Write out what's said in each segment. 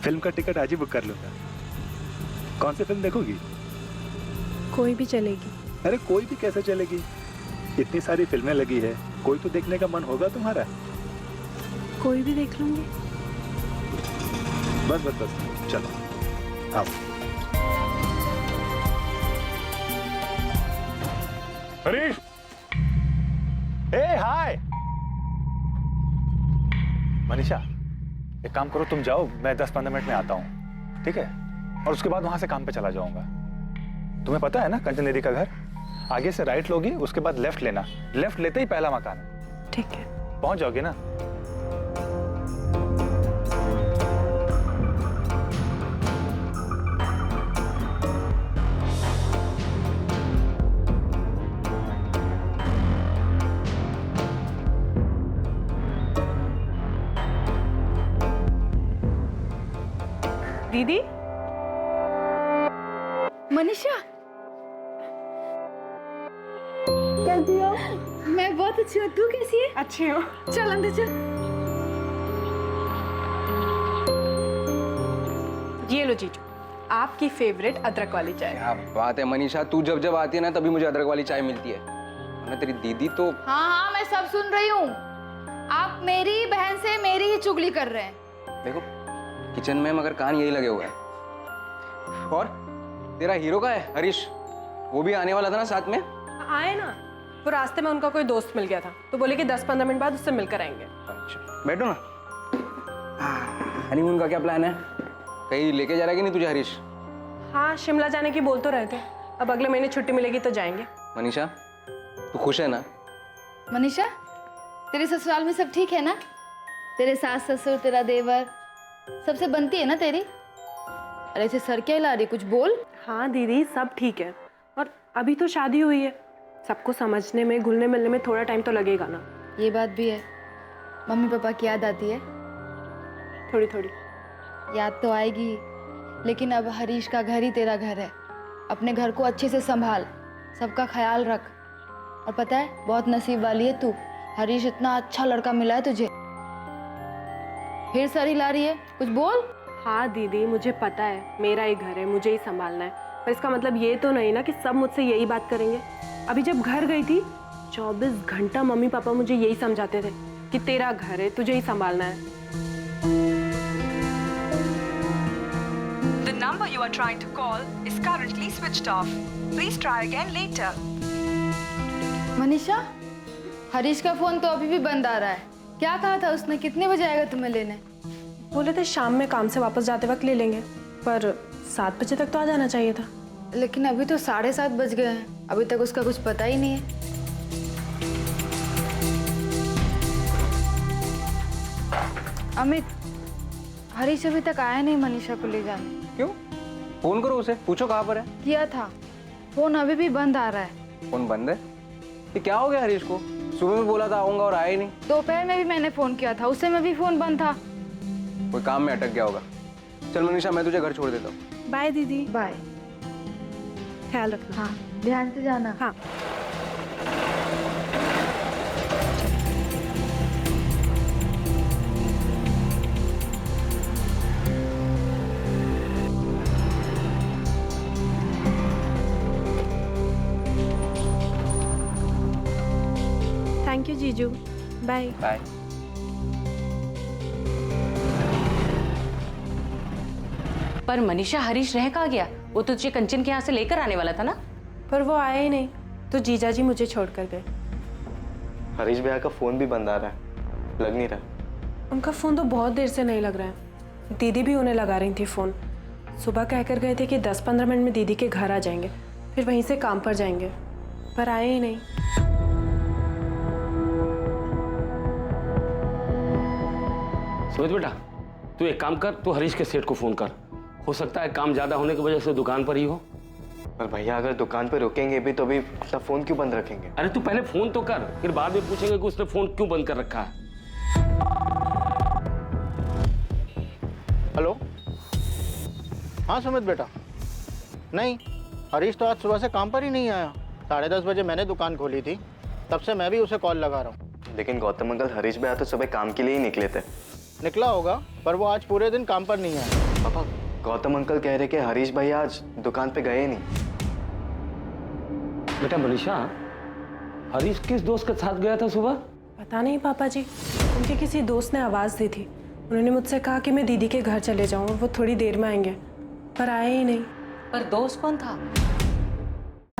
Film का ticket आज ही book कर लूंगा। कौन सी फिल्म देखोगी? कोई भी चलेगी। अरे कोई भी कैसे चलेगी? इतनी सारी फिल्में लगी है, कोई तो देखने का मन होगा तुम्हारा। कोई भी देख लूंगी। बस बस बस चलो आओ। हरीश, ए हाय। मनीषा, एक काम करो, तुम जाओ, मैं 10-15 मिनट में आता हूँ, ठीक है? और उसके बाद वहां से काम पे चला जाऊंगा। तुम्हें पता है ना कंटेनरी का घर? आगे से राइट लोगी, उसके बाद लेफ्ट लेना, लेफ्ट लेते ही पहला मकान है। ठीक है। पहुंच जाओगे ना? दीदी। मनीषा, कैसी हो? मैं बहुत अच्छी हूँ, तू कैसी है? अच्छी हो? चल अंदर चल। ये लो जीजू, आपकी फेवरेट अदरक वाली चाय। क्या बात है मनीषा, तू जब जब आती है ना तभी मुझे अदरक वाली चाय मिलती है। वरना तेरी दीदी तो। हाँ हाँ, मैं सब सुन रही हूँ। आप मेरी बहन से मेरी ही चुगली कर रहे हैं। देखो किचन में मगर कान यही लगे हुए हैं। और तेरा हीरो का है हरीश, वो भी आने वाला था ना साथ में? आए ना, वो रास्ते में उनका कोई दोस्त मिल गया था तो बोले कि 10-15 मिनट बाद उससे मिलकर आएंगे। अच्छा बैठो ना। हनीमून का क्या प्लान है? कहीं लेके जा रहा है कि नहीं तुझे हरीश? हाँ, शिमला जाने की बोल तो रहे थे, अब अगले महीने छुट्टी मिलेगी तो जाएंगे। मनीषा तू खुश है ना? मनीषा, तेरे ससुराल में सब ठीक है ना? तेरे सास ससुर, तेरा देवर, सबसे बनती है ना तेरी? अरे ऐसे सर क्या हिला रही, कुछ बोल। हाँ दीदी, सब ठीक है, और अभी तो शादी हुई है, सबको समझने में, घुलने मिलने में थोड़ा टाइम तो लगेगा ना। ये बात भी है। मम्मी पापा की याद आती है? थोड़ी थोड़ी याद तो आएगी, लेकिन अब हरीश का घर ही तेरा घर है। अपने घर को अच्छे से संभाल, सबका ख्याल रख। और पता है, बहुत नसीब वाली है तू, हरीश इतना अच्छा लड़का मिला है तुझे। फिर सर हिला रही है, कुछ बोल। हाँ दीदी, मुझे पता है मेरा ही घर है, मुझे ही संभालना है, पर इसका मतलब ये तो नहीं ना कि सब मुझसे यही बात करेंगे। अभी जब घर गई थी 24 घंटा मम्मी पापा मुझे यही समझाते थे कि तेरा घर है, तुझे ही संभालना है। The number you are trying to call is currently switched off. Please try again later. Manisha, Harish का फोन तो अभी भी बंद आ रहा है। क्या कहा था उसने, कितने बजे आएगा तुम्हें लेने? बोले थे शाम में काम से वापस जाते वक्त ले लेंगे, पर 7 बजे तक तो आ जाना चाहिए था। लेकिन अभी तो 7:30 बज गए हैं, अभी तक उसका कुछ पता ही नहीं है। अमित, हरीश अभी तक आया नहीं मनीषा को ले जाने। क्यों? फोन करो उसे, पूछो कहाँ पर है। किया था, फोन अभी भी बंद आ रहा है। फोन बंद है? ये क्या हो गया हरीश को? सुबह में बोला था आऊंगा और आया ही नहीं। दोपहर में भी मैंने फोन किया था, उससे में भी फोन बंद था। कोई काम में अटक गया होगा। चल मनीषा, मैं तुझे घर छोड़ देता हूँ। बाय दीदी। बाय। ख्याल रखना। हाँ, ध्यान से जाना। हाँ। थैंक यू जीजू, बाय बाय। पर मनीषा, हरीश रह कहाँ गया? वो तो तुझे कंचन के यहाँ से लेकर आने वाला था ना? पर वो आया ही नहीं, तो जीजा जी मुझे छोड़कर गए। हरीश भैया का फोन भी बंद आ रहा है, लग नहीं रहा। उनका फोन तो बहुत देर से नहीं लग रहा है। दीदी भी उन्हें लगा रही थी फोन। सुबह कहकर गए थे कि 10-15 मिनट में दीदी के घर आ जाएंगे, फिर वहीं से काम पर जाएंगे, पर आए ही नहीं। सुमित बेटा, तू एक काम कर, तू हरीश के सेठ को फोन कर। हो सकता है काम ज्यादा होने की वजह से दुकान पर ही हो। पर भैया अगर दुकान पे रुकेंगे भी तो भी मतलब फोन क्यों बंद रखेंगे? अरे तू पहले फोन तो कर, फिर बाद में पूछेंगे कि उसने फोन क्यों बंद कर रखा है। हेलो, हाँ सुमित बेटा। नहीं, हरीश तो आज सुबह से काम पर ही नहीं आया। 10:30 बजे मैंने दुकान खोली थी, तब से मैं भी उसे कॉल लगा रहा हूँ। लेकिन गौतम अंकल, हरीश भैया तो सुबह काम के लिए ही निकले थे। निकला होगा, पर वो आज पूरे दिन काम पर नहीं आया। पापा, गौतम अंकल कह रहे कि हरीश भाई आज दुकान पे गए नहीं। बेटा मनीषा, हरीश किस दोस्त के साथ गया था सुबह? पता नहीं पापा जी, उनके किसी दोस्त ने आवाज़ दी थी। उन्होंने मुझसे कहा कि मैं दीदी के घर चले जाऊं और वो थोड़ी देर में आएंगे, पर आए ही नहीं। पर दोस्त कौन था?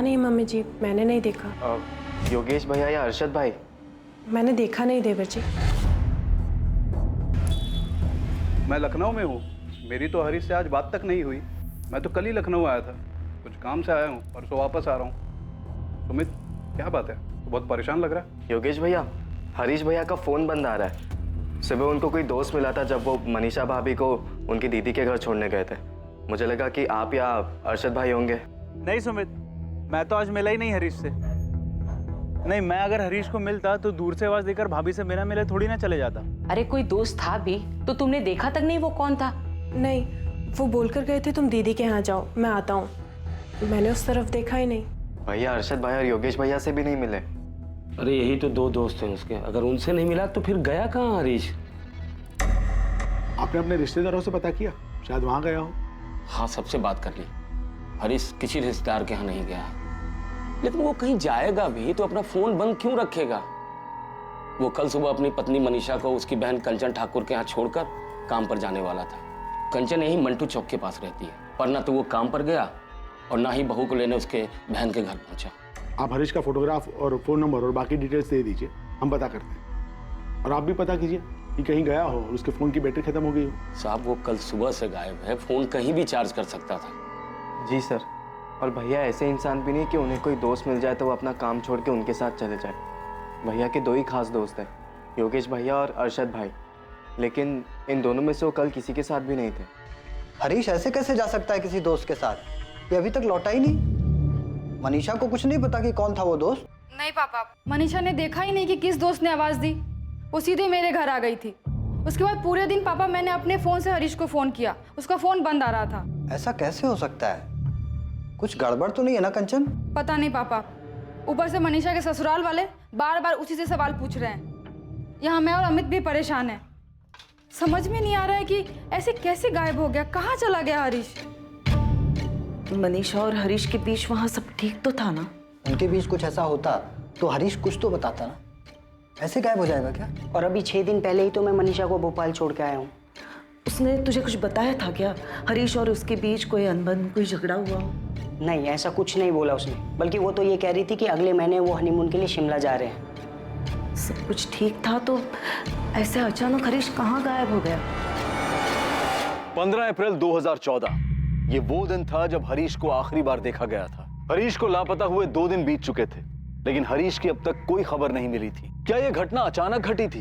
नहीं मम्मी जी, मैंने नहीं देखा। योगेश भैया या अरशद भाई? मैंने देखा नहीं देवर जी। मैं लखनऊ में हूँ, मेरी तो हरीश से आज बात तक नहीं हुई। मैं तो कल ही लखनऊ आया था, कुछ काम से आया हूँ, परसों वापस आ रहा हूँ। सुमित, क्या बात है, तो बहुत परेशान लग रहा है। योगेश भैया, हरीश भैया का फोन बंद आ रहा है। सुबह उनको कोई दोस्त मिला था जब वो मनीषा भाभी को उनकी दीदी के घर छोड़ने गए थे। मुझे लगा कि आप या अरशद भाई होंगे। नहीं सुमित, मैं तो आज मिला ही नहीं हरीश से। नहीं, मैं अगर हरीश को मिलता तो दूर से आवाज देकर भाभी से बिना मिले थोड़ी ना चले जाता। अरे कोई दोस्त था भी तो तुमने देखा तक नहीं वो कौन था? नहीं, वो बोलकर गए थे तुम दीदी के यहाँ जाओ, मैं आता हूँ। मैंने उस तरफ देखा ही नहीं। भैया अरशद भाई और योगेश भैया से भी नहीं मिले। अरे यही तो दो दोस्त हैं उसके, अगर उनसे नहीं मिला तो फिर गया कहाँ हरीश? आपने अपने रिश्तेदारों से पता किया, शायद वहां गया हो। हाँ, सबसे बात कर ली। हरीश किसी रिश्तेदार के यहाँ नहीं गया है, लेकिन वो कहीं जाएगा भी तो अपना फोन बंद क्यों रखेगा? वो कल सुबह अपनी पत्नी मनीषा को उसकी बहन कंचन ठाकुर के यहाँ छोड़कर काम पर जाने वाला था। कंचन यही मंटू चौक के पास रहती है, पर ना तो वो काम पर गया और ना ही बहू को लेने उसके बहन के घर पहुंचा। आप हरीश का फोटोग्राफ और फोन नंबर और बाकी डिटेल्स दे दीजिए, हम पता करते हैं। और आप भी पता कीजिए कि कहीं गया हो और उसके फोन की बैटरी खत्म हो गई हो। साहब, वो कल सुबह से गायब है, फोन कहीं भी चार्ज कर सकता था। जी सर। और भैया ऐसे इंसान भी नहीं कि उन्हें कोई दोस्त मिल जाए तो वो अपना काम छोड़ के उनके साथ चले जाए। भैया के दो ही खास दोस्त हैं, योगेश भैया और अरशद भाई, लेकिन इन दोनों में से वो कल किसी के साथ भी नहीं थे। हरीश ऐसे कैसे जा सकता है किसी दोस्त के साथ? ये अभी तक लौटा ही नहीं। मनीषा को कुछ नहीं पता कि कौन था वो दोस्त? नहीं पापा, मनीषा ने देखा ही नहीं कि किस दोस्त ने आवाज़ दी। वो सीधे मेरे घर आ गई थी। उसके बाद पूरे दिन पापा मैंने अपने फ़ोन से हरीश को फ़ोन किया, उसका फ़ोन बंद आ रहा था। ऐसा कैसे हो सकता है? कुछ गड़बड़ तो नहीं है ना कंचन? पता नहीं पापा, ऊपर से मनीषा के ससुराल वाले बार बार उसी से सवाल पूछ रहे हैं। यहाँ मैं और अमित भी परेशान हैं। समझ में नहीं आ रहा है कि ऐसे कैसे गायब हो गया, कहाँ चला गया हरीश? मनीषा और हरीश के बीच वहाँ सब ठीक तो था ना? उनके बीच कुछ ऐसा होता तो हरीश कुछ तो बताता ना। ऐसे गायब हो जाएगा क्या? और अभी 6 दिन पहले ही तो मैं मनीषा को भोपाल छोड़ के आया हूँ। उसने तुझे कुछ बताया था क्या? हरीश और उसके बीच कोई अनबन, कोई झगड़ा हुआ हो? नहीं, ऐसा कुछ नहीं बोला उसने। बल्कि वो तो ये कह रही थी कि अगले महीने वो हनीमून के लिए शिमला जा रहे हैं। सब कुछ ठीक था तो ऐसे अचानक हरीश कहाँ गायब हो गया? 15 अप्रैल 2014 ये वो दिन था जब हरीश को आखिरी बार देखा गया था। हरीश को लापता हुए 2 दिन बीत चुके थे, लेकिन हरीश की अब तक कोई खबर नहीं मिली थी। क्या यह घटना अचानक घटी थी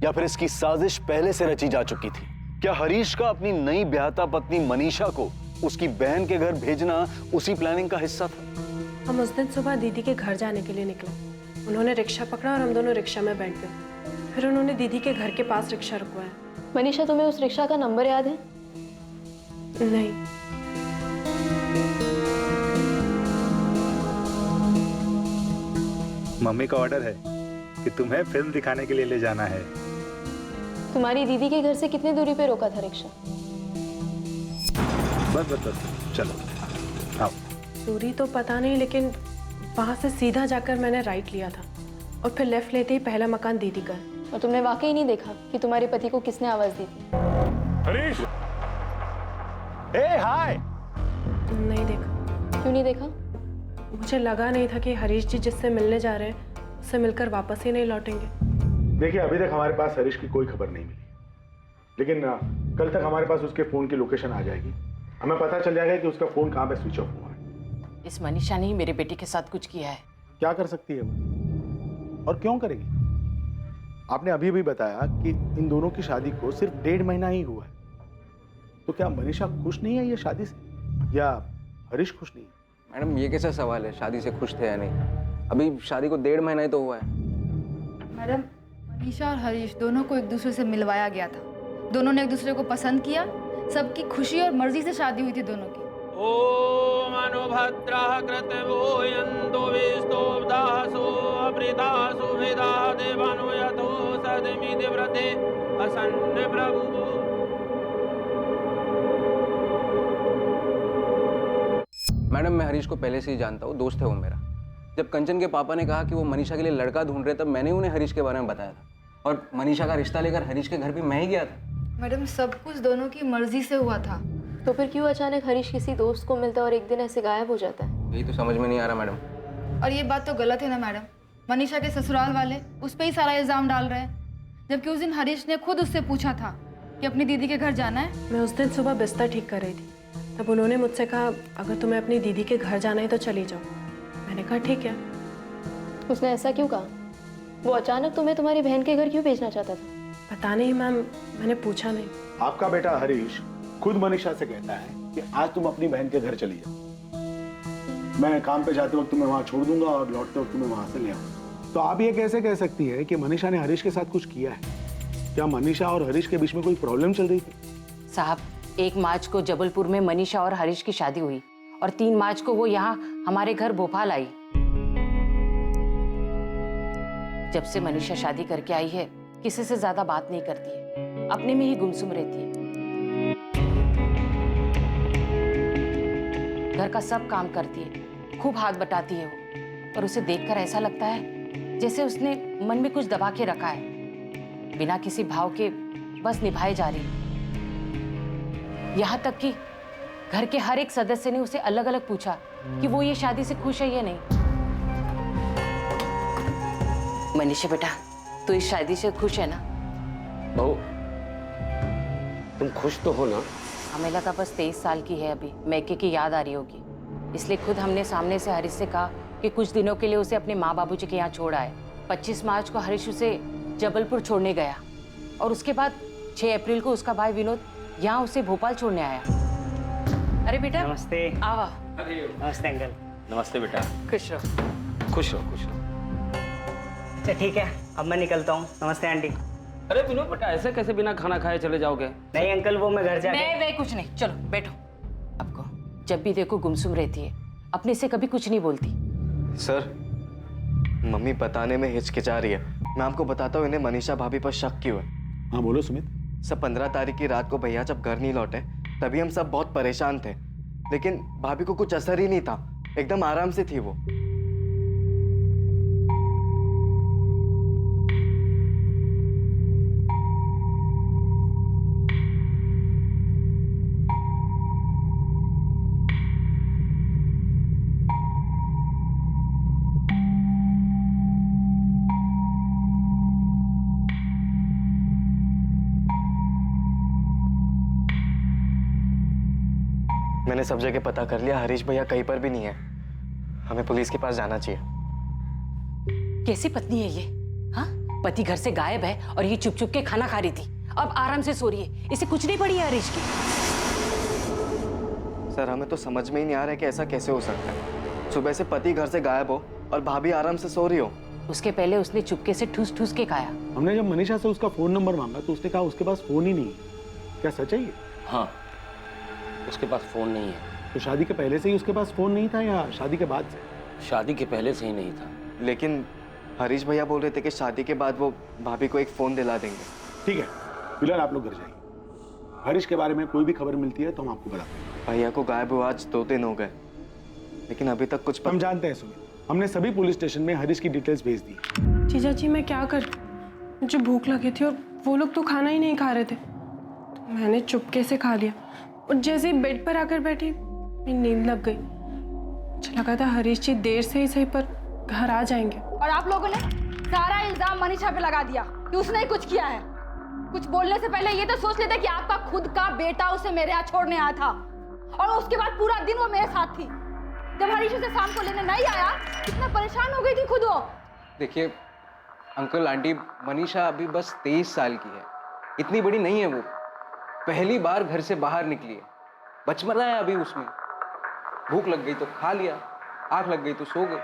या फिर इसकी साजिश पहले से रची जा चुकी थी? क्या हरीश का अपनी नई ब्याहता पत्नी मनीषा को उसकी बहन के घर भेजना उसी प्लानिंग का हिस्सा था? हम उस दिन सुबह दीदी के घर जाने के लिए निकले। उन्होंने रिक्शा पकड़ा और हम दोनों रिक्शा में बैठ गए। फिर उन्होंने दीदी के घर के पास रिक्शा रुकवाया। मनीषा, तुम्हें उस रिक्शा का नंबर याद है? नहीं। मम्मी का ऑर्डर है कि तुम्हें फिल्म दिखाने के लिए ले जाना है। तुम्हारी दीदी के घर से कितनी दूरी पे रोका था रिक्शा? बस बस बस, चलो आओ। दूरी तो पता नहीं, लेकिन वहाँ से सीधा जाकर मैंने राइट लिया था और फिर लेफ्ट लेते ही पहला मकान दीदी का। और तुमने वाकई नहीं देखा कि तुम्हारे पति को किसने आवाज दी थी? हरीश, हाय। नहीं देखा। क्यों नहीं देखा? मुझे लगा नहीं था कि हरीश जी जिससे मिलने जा रहे हैं उससे मिलकर वापस ही नहीं लौटेंगे। देखिए, अभी तक हमारे पास हरीश की कोई खबर नहीं मिली, लेकिन कल तक हमारे पास उसके फोन की लोकेशन आ जाएगी। हमें पता चल जाएगा कि उसका फोन कहाँ पे स्विच ऑफ हुआ है। इस मनीषा ने ही मेरे बेटे के साथ कुछ किया है। क्या कर सकती है वो, और क्यों करेगी? आपने अभी भी बताया कि इन दोनों की शादी को सिर्फ 1.5 महीना ही हुआ है, तो क्या मनीषा खुश नहीं है ये शादी से, या हरीश खुश नहीं है? मैडम, ये कैसा सवाल है, शादी से खुश थे या नहीं? अभी शादी को 1.5 महीना ही तो हुआ है। मैडम, मनीषा और हरीश दोनों को एक दूसरे से मिलवाया गया था। दोनों ने एक दूसरे को पसंद किया, सबकी खुशी और मर्जी से शादी हुई थी दोनों की। ओम अनुभद्रः कृतवोयन्तो विस्तोब्दासो अमृतासो वेदा देवानो यतो सदमिति व्रते असन्न प्रभु। मैडम मैं हरीश को पहले से ही जानता हूँ, दोस्त है वो मेरा। जब कंचन के पापा ने कहा कि वो मनीषा के लिए लड़का ढूंढ रहे, तब मैंने उन्हें हरीश के बारे में बताया था। और मनीषा का रिश्ता लेकर हरीश के घर भी मैं ही गया था। मैडम सब कुछ दोनों की मर्जी से हुआ था। तो फिर क्यों अचानक हरीश किसी दोस्त को मिलता है और एक दिन ऐसे गायब हो जाता है? यही तो समझ में नहीं आ रहा मैडम। और ये बात तो गलत है ना मैडम, मनीषा के ससुराल वाले उस पर ही सारा इल्ज़ाम डाल रहे हैं, जबकि उस दिन हरीश ने खुद उससे पूछा था कि अपनी दीदी के घर जाना है। मैं उस दिन सुबह बिस्तर ठीक कर रही थी, तब उन्होंने मुझसे कहा अगर तुम्हें अपनी दीदी के घर जाना है तो चली जाओ। मैंने कहा ठीक है। उसने ऐसा क्यों कहा? वो अचानक तुम्हें तुम्हारी बहन के घर क्यों भेजना चाहता था? पता नहीं मैम, मैंने पूछा नहीं। आपका बेटा हरीश खुद मनीषा से कहता है कि आज तुम अपनी बहन के घर चली जाओ, मैं काम पे जाते वक्त तुम्हें वहां छोड़ दूंगा और लौटते वक्त तुम्हें वहां से ले आऊंगा। तो आप ये कैसे कह सकती है कि मनीषा ने हरीश के साथ कुछ किया है? क्या मनीषा और हरीश के बीच में कोई प्रॉब्लम चल रही थी? साहब, 1 मार्च को जबलपुर में मनीषा और हरीश की शादी हुई और 3 मार्च को वो यहाँ हमारे घर भोपाल आई। जब से मनीषा शादी करके आई है, किसी से ज्यादा बात नहीं करती है, अपने में ही गुमसुम रहती है। घर का सब काम करती है, खूब हाथ बटाती है वो, और उसे देखकर ऐसा लगता है जैसे उसने मन में कुछ दबा के रखा है, बिना किसी भाव के बस निभाए जा रही। यहाँ तक कि घर के हर एक सदस्य ने उसे अलग अलग पूछा कि वो ये शादी से खुश है या नहीं। मनीषा बेटा, तू इस शादी से खुश है ना? बहू, तुम खुश तो हो ना? हमें लगा बस 23 साल की है अभी, मैके की याद आ रही होगी, इसलिए खुद हमने सामने से हरीश से कहा कि कुछ दिनों के लिए उसे अपने माँ बाबूजी के यहाँ छोड़ आए। 25 मार्च को हरीश उसे जबलपुर छोड़ने गया और उसके बाद 6 अप्रैल को उसका भाई विनोद यहाँ उसे भोपाल छोड़ने आया। अरे बेटा नमस्ते। आवा। नमस्ते अंकल। नमस्ते बेटा। खुश रहो। खुश रहो, खुश रहो। अच्छा ठीक है, अब मैं निकलता हूँ। नमस्ते आंटी। अरे विनोद बेटा, ऐसे कैसे बिना खाना खाए चले जाओगे? नहीं अंकल, वो मैं घर जाके। नहीं कुछ नहीं, चलो बैठो। आपको जब भी देखो गुमसुम रहती है, अपने से कभी कुछ नहीं बोलती। सर, मम्मी बताने में हिचकिचा रही है। मैं आपको बताता हूँ इन्हें मनीषा भाभी पर शक क्यों है। हाँ बोलो सुमित। सर, 15 तारीख की रात को भैया जब घर नहीं लौटे तभी हम सब बहुत परेशान थे, लेकिन भाभी को कुछ असर ही नहीं था, एकदम आराम से थी वो। मैंने सब जगह पता कर लिया, हरीश भैया कहीं पर भी नहीं है। हमें पुलिस के पास जाना चाहिए। कैसी पत्नी है ये? हाँ, पति घर से गायब है और ये चुप चुप के खाना खा रही थी, अब आराम से सो रही है। इसे कुछ नहीं पड़ी है हरीश की। सर, हमें तो समझ में ही नहीं आ रहा है कि ऐसा कैसे हो सकता है। सुबह से पति घर से गायब हो और भाभी आराम से सो रही हो। उसके पहले उसने चुपके से ठूस ठूस के खाया। हमने जब मनीषा से उसका फोन नंबर मांगा तो उसने कहा उसके पास फोन ही नहीं है। क्या सच है ये? हाँ, उसके पास फोन नहीं है। तो शादी के पहले से ही उसके पास फोन नहीं था या शादी के बाद से? शादी के पहले से ही नहीं था। लेकिन हरीश भैया बोल रहे थे कि शादी के बाद वो भाभी को एक फोन दिला देंगे। ठीक है, फिलहाल आप लोग घर जाइए। हरीश के बारे में कोई भी खबर मिलती है तो हम आपको बताते हैं। भैया को गायब हुआ आज 2 दिन हो गए, लेकिन अभी तक कुछ हम जानते हैं सुमित, हमने सभी पुलिस स्टेशन में हरीश की डिटेल्स भेज दी। जीजा जी मैं क्या कर, मुझे भूख लगी थी और वो लोग तो खाना ही नहीं खा रहे थे, तो मैंने चुपके से खा लिया और जैसे ही बेड पर आकर बैठी मेरी नींद लग गई। मुझे लगा था हरीश जी देर से ही सही पर घर आ जाएंगे। और आप लोगों ने सारा इल्जाम मनीषा पे लगा दिया कि उसने ही कुछ किया है। कुछ बोलने से पहले ये तो सोच लेते कि आपका खुद का बेटा उसे मेरे यहाँ छोड़ने आया था और उसके बाद पूरा दिन वो मेरे साथ थी। जब हरीश उसे शाम को लेने नहीं आया, कितना परेशान हो गई थी खुद वो। देखिए अंकल आंटी, मनीषा अभी बस 23 साल की है, इतनी बड़ी नहीं है वो। पहली बार घर से बाहर निकली है, बचपना है अभी उसमें। भूख लग गई तो खा लिया, आंख लग गई तो सो गई।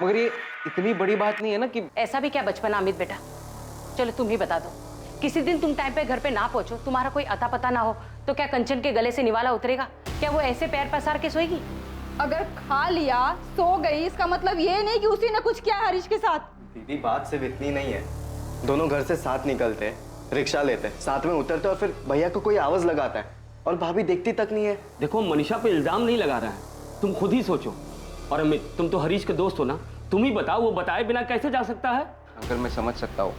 मगर ये इतनी बड़ी बात नहीं है ना कि। ऐसा भी क्या बचपना अमित बेटा? चलो तुम ही बता दो, किसी दिन तुम टाइम पे घर पे ना पहुंचो, तुम्हारा कोई अता पता ना हो, तो क्या कंचन के गले से निवाला उतरेगा? क्या वो ऐसे पैर पसार के सोएगी? अगर खा लिया, सो गई, इसका मतलब ये नहीं कि उसी ने कुछ किया हरीश के साथ। दीदी, बात सिर्फ इतनी नहीं है। दोनों घर से साथ निकलते, रिक्शा लेते, साथ में उतरते और फिर भैया को कोई आवाज लगाता है और भाभी देखती तक नहीं है। देखो, मनीषा पे इल्जाम नहीं लगा रहा है, तुम खुद ही सोचो। और अमित, तुम तो हरीश के दोस्त हो ना, तुम ही बताओ, वो बताए बिना कैसे जा सकता है? अंकल मैं समझ सकता हूँ,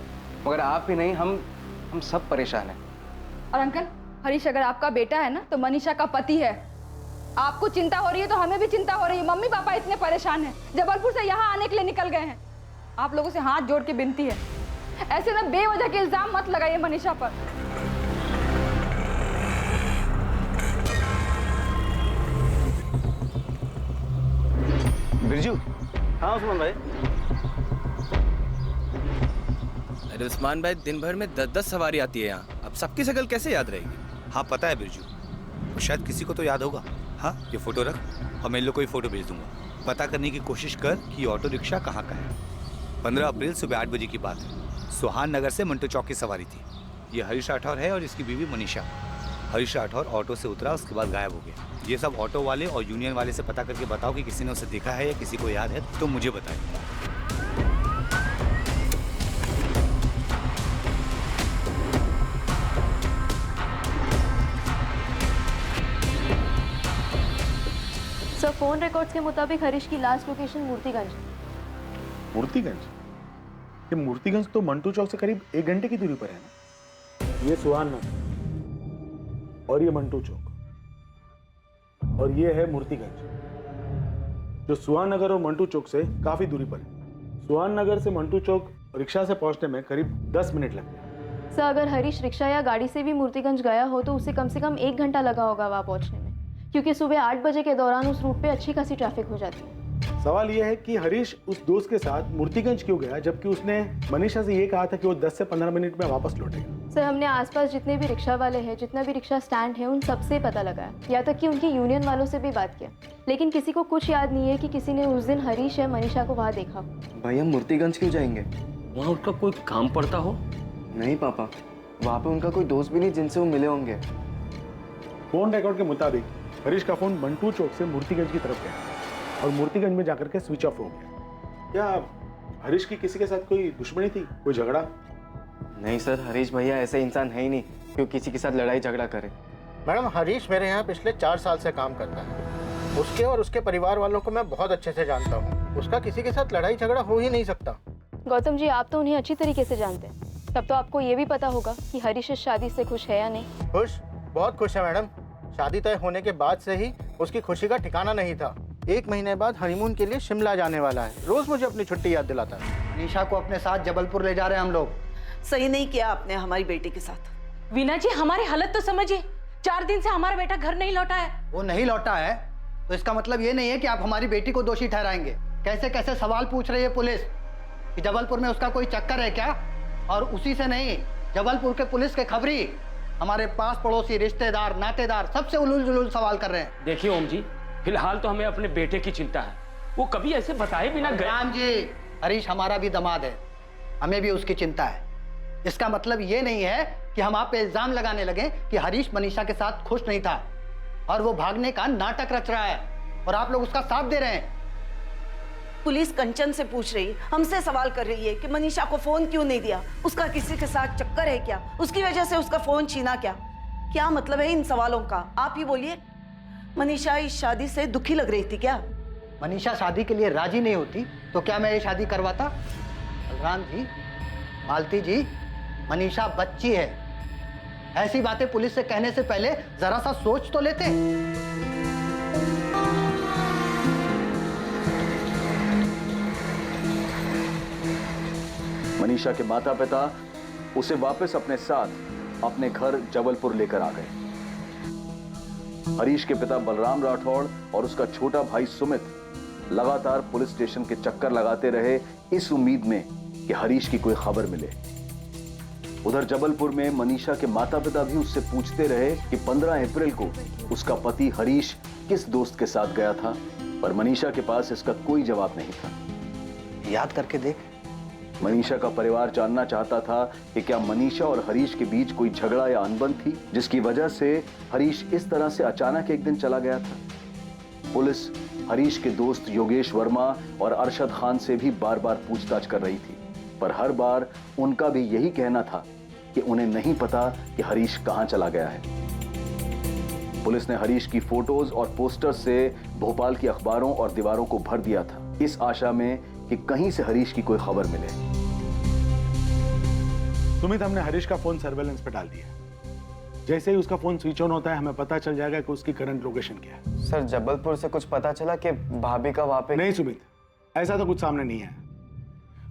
मगर आप ही नहीं, हम सब परेशान हैं। और अंकल, हरीश अगर आपका बेटा है ना तो मनीषा का पति है। आपको चिंता हो रही है तो हमें भी चिंता हो रही है। मम्मी पापा इतने परेशान हैं, जबलपुर से यहाँ आने के लिए निकल गए हैं। आप लोगों से हाथ जोड़ के विनती है, ऐसे ना बेवजह के इल्जाम मत लगाइए मनीषा पर। बिरजू। हाँ उस्मान भाई। अरे उस्मान भाई, दिन भर में 10-10 सवारी आती है यहाँ, अब सबकी शक्ल कैसे याद रहेगी? हाँ पता है बिरजू, और शायद किसी को तो याद होगा। हाँ ये फोटो रख और मैं इन लोग को ये फोटो भेज दूंगा। पता करने की कोशिश कर कि ऑटो रिक्शा कहाँ का है। 15 अप्रैल सुबह 8 बजे की बात है। सुहान नगर से मंटो चौक की सवारी थी। ये हरीश राठौर है और इसकी बीवी मनीषा। हरीश राठौर ऑटो से उतरा, उसके बाद गायब हो गया। ये सब ऑटो वाले और यूनियन वाले से पता करके बताओ कि किसी ने उसे देखा है या किसी को याद है तो मुझे बताएं। सर, फोन रिकॉर्ड्स के मुताबिक हरीश की लास्ट लोकेशन मूर्तिगंज। मूर्तिगंज? ये मूर्तिगंज तो मंटू चौक से करीब 1 घंटे की दूरी पर है ना। ये सुहान नगर और ये मंटू चौक और ये है मूर्तिगंज, जो सुहान नगर और मंटू चौक से काफी दूरी पर है। सुहान नगर से मंटू चौक रिक्शा से पहुंचने में करीब 10 मिनट लगते हैं। सर, अगर हरीश रिक्शा या गाड़ी से भी मूर्तिगंज गया हो तो उसे कम से कम 1 घंटा लगा होगा वहाँ पहुँचने में, क्योंकि सुबह 8 बजे के दौरान उस रूट पे अच्छी खासी ट्रैफिक हो जाती है। सवाल यह है कि हरीश उस दोस्त के साथ मूर्तिगंज क्यों गया, जबकि उसने मनीषा से ये कहा था कि वो 10 से 15 मिनट में वापस लौटेगा। सर, हमने आसपास जितने भी रिक्शा वाले हैं, जितना भी रिक्शा स्टैंड है, उन सबसे पता लगाया, यहाँ तक कि उनकी यूनियन वालों से भी बात किया, लेकिन किसी को कुछ याद नहीं है कि किसी ने उस दिन हरीश या मनीषा को वहाँ देखा। भाई हम मूर्तिगंज क्यों जाएंगे? वहाँ उसका कोई काम पड़ता हो? नहीं पापा, वहाँ पे उनका कोई दोस्त भी नहीं जिनसे वो मिले होंगे। फोन रिकॉर्ड के मुताबिक हरीश का फोन मंटू चौक से मूर्तिगंज की तरफ गया और मूर्तिगंज में जाकर के स्विच ऑफ हो गया। क्या हरीश की किसी के साथ कोई दुश्मनी थी, कोई झगड़ा? नहीं सर, हरीश भैया ऐसे इंसान है ही नहीं क्यों किसी के साथ लड़ाई झगड़ा करे। मैडम, हरीश मेरे यहाँ पिछले 4 साल से काम करता है। उसके और उसके परिवार वालों को मैं बहुत अच्छे से जानता हूँ। उसका किसी के साथ लड़ाई झगड़ा हो ही नहीं सकता। गौतम जी, आप तो उन्हें अच्छी तरीके से जानते हैं, तब तो आपको ये भी पता होगा कि हरीश इस शादी से खुश है या नहीं। खुश? बहुत खुश है मैडम। शादी तय होने के बाद से ही उसकी खुशी का ठिकाना नहीं था। 1 महीने बाद हनीमून के लिए शिमला जाने वाला है। रोज मुझे अपनी छुट्टी याद दिलाता है। निशा को अपने साथ जबलपुर ले जा रहे हैं हम लोग। सही नहीं किया आपने हमारी बेटी के साथ। वीना जी, हमारी हालत तो समझिए। 4 दिन से हमारा बेटा घर नहीं लौटा है। वो नहीं लौटा है तो इसका मतलब ये नहीं है कि आप हमारी बेटी को दोषी ठहराएंगे। कैसे कैसे सवाल पूछ रही है पुलिस कि जबलपुर में उसका कोई चक्कर है क्या? और उसी से नहीं, जबलपुर के पुलिस के खबरी हमारे पास पड़ोसी, रिश्तेदार, नातेदार सबसे उलूल जुलूल सवाल कर रहे हैं। देखिए ओम जी, फिलहाल तो हमें अपने बेटे की चिंता है। वो कभी ऐसे बताए बिना गए। राम जी, हरीश हमारा भी दामाद है, हमें भी उसकी चिंता है। इसका मतलब ये नहीं है कि हम आप पे इल्जाम लगाने लगे कि हरीश मनीषा के साथ खुश नहीं था और वो भागने का नाटक रच रहा है और आप लोग उसका साथ दे रहे हैं। पुलिस कंचन से पूछ रही, हमसे सवाल कर रही है कि मनीषा को फोन क्यों नहीं दिया, उसका किसी के साथ चक्कर है क्या, उसकी वजह से उसका फोन छीना क्या? क्या मतलब है इन सवालों का? आप ही बोलिए। मनीषा इस शादी से दुखी लग रही थी क्या? मनीषा शादी के लिए राजी नहीं होती तो क्या मैं ये शादी करवाता? बलराम जी, मालती जी, मनीषा बच्ची है। ऐसी बातें पुलिस से कहने से पहले जरा सा सोच तो लेते। मनीषा के माता पिता उसे वापस अपने साथ अपने घर जबलपुर लेकर आ गए। हरीश के पिता बलराम राठौड़ और उसका छोटा भाई सुमित लगातार पुलिस स्टेशन के चक्कर लगाते रहे इस उम्मीद में कि हरीश की कोई खबर मिले। उधर जबलपुर में मनीषा के माता पिता भी उससे पूछते रहे कि 15 अप्रैल को उसका पति हरीश किस दोस्त के साथ गया था, पर मनीषा के पास इसका कोई जवाब नहीं था। याद करके देख। मनीषा का परिवार जानना चाहता था कि क्या मनीषा और हरीश के बीच कोई झगड़ा या अनबन थी जिसकी वजह से हरीश इस तरह से अचानक एक दिन चला गया था। पुलिस हरीश के दोस्त योगेश वर्मा और अरशद खान से भी बार बार पूछताछ कर रही थी, पर हर बार उनका भी यही कहना था कि उन्हें नहीं पता कि हरीश कहां चला गया है। पुलिस ने हरीश की फोटोज और पोस्टर्स से भोपाल की अखबारों और दीवारों को भर दिया था, इस आशा में कि कहीं से हरीश की कोई खबर मिले। सुमित, हमने हरीश का फोन सर्वेलेंस पे डाल दिया। जैसे ही उसका फोन स्विच ऑन होता है, हमें पता चल जाएगा कि उसकी करंट लोकेशन क्या है। सर, जबलपुर से कुछ पता चला कि भाभी का वहाँ पे? नहीं सुमित, ऐसा तो कुछ सामने नहीं है।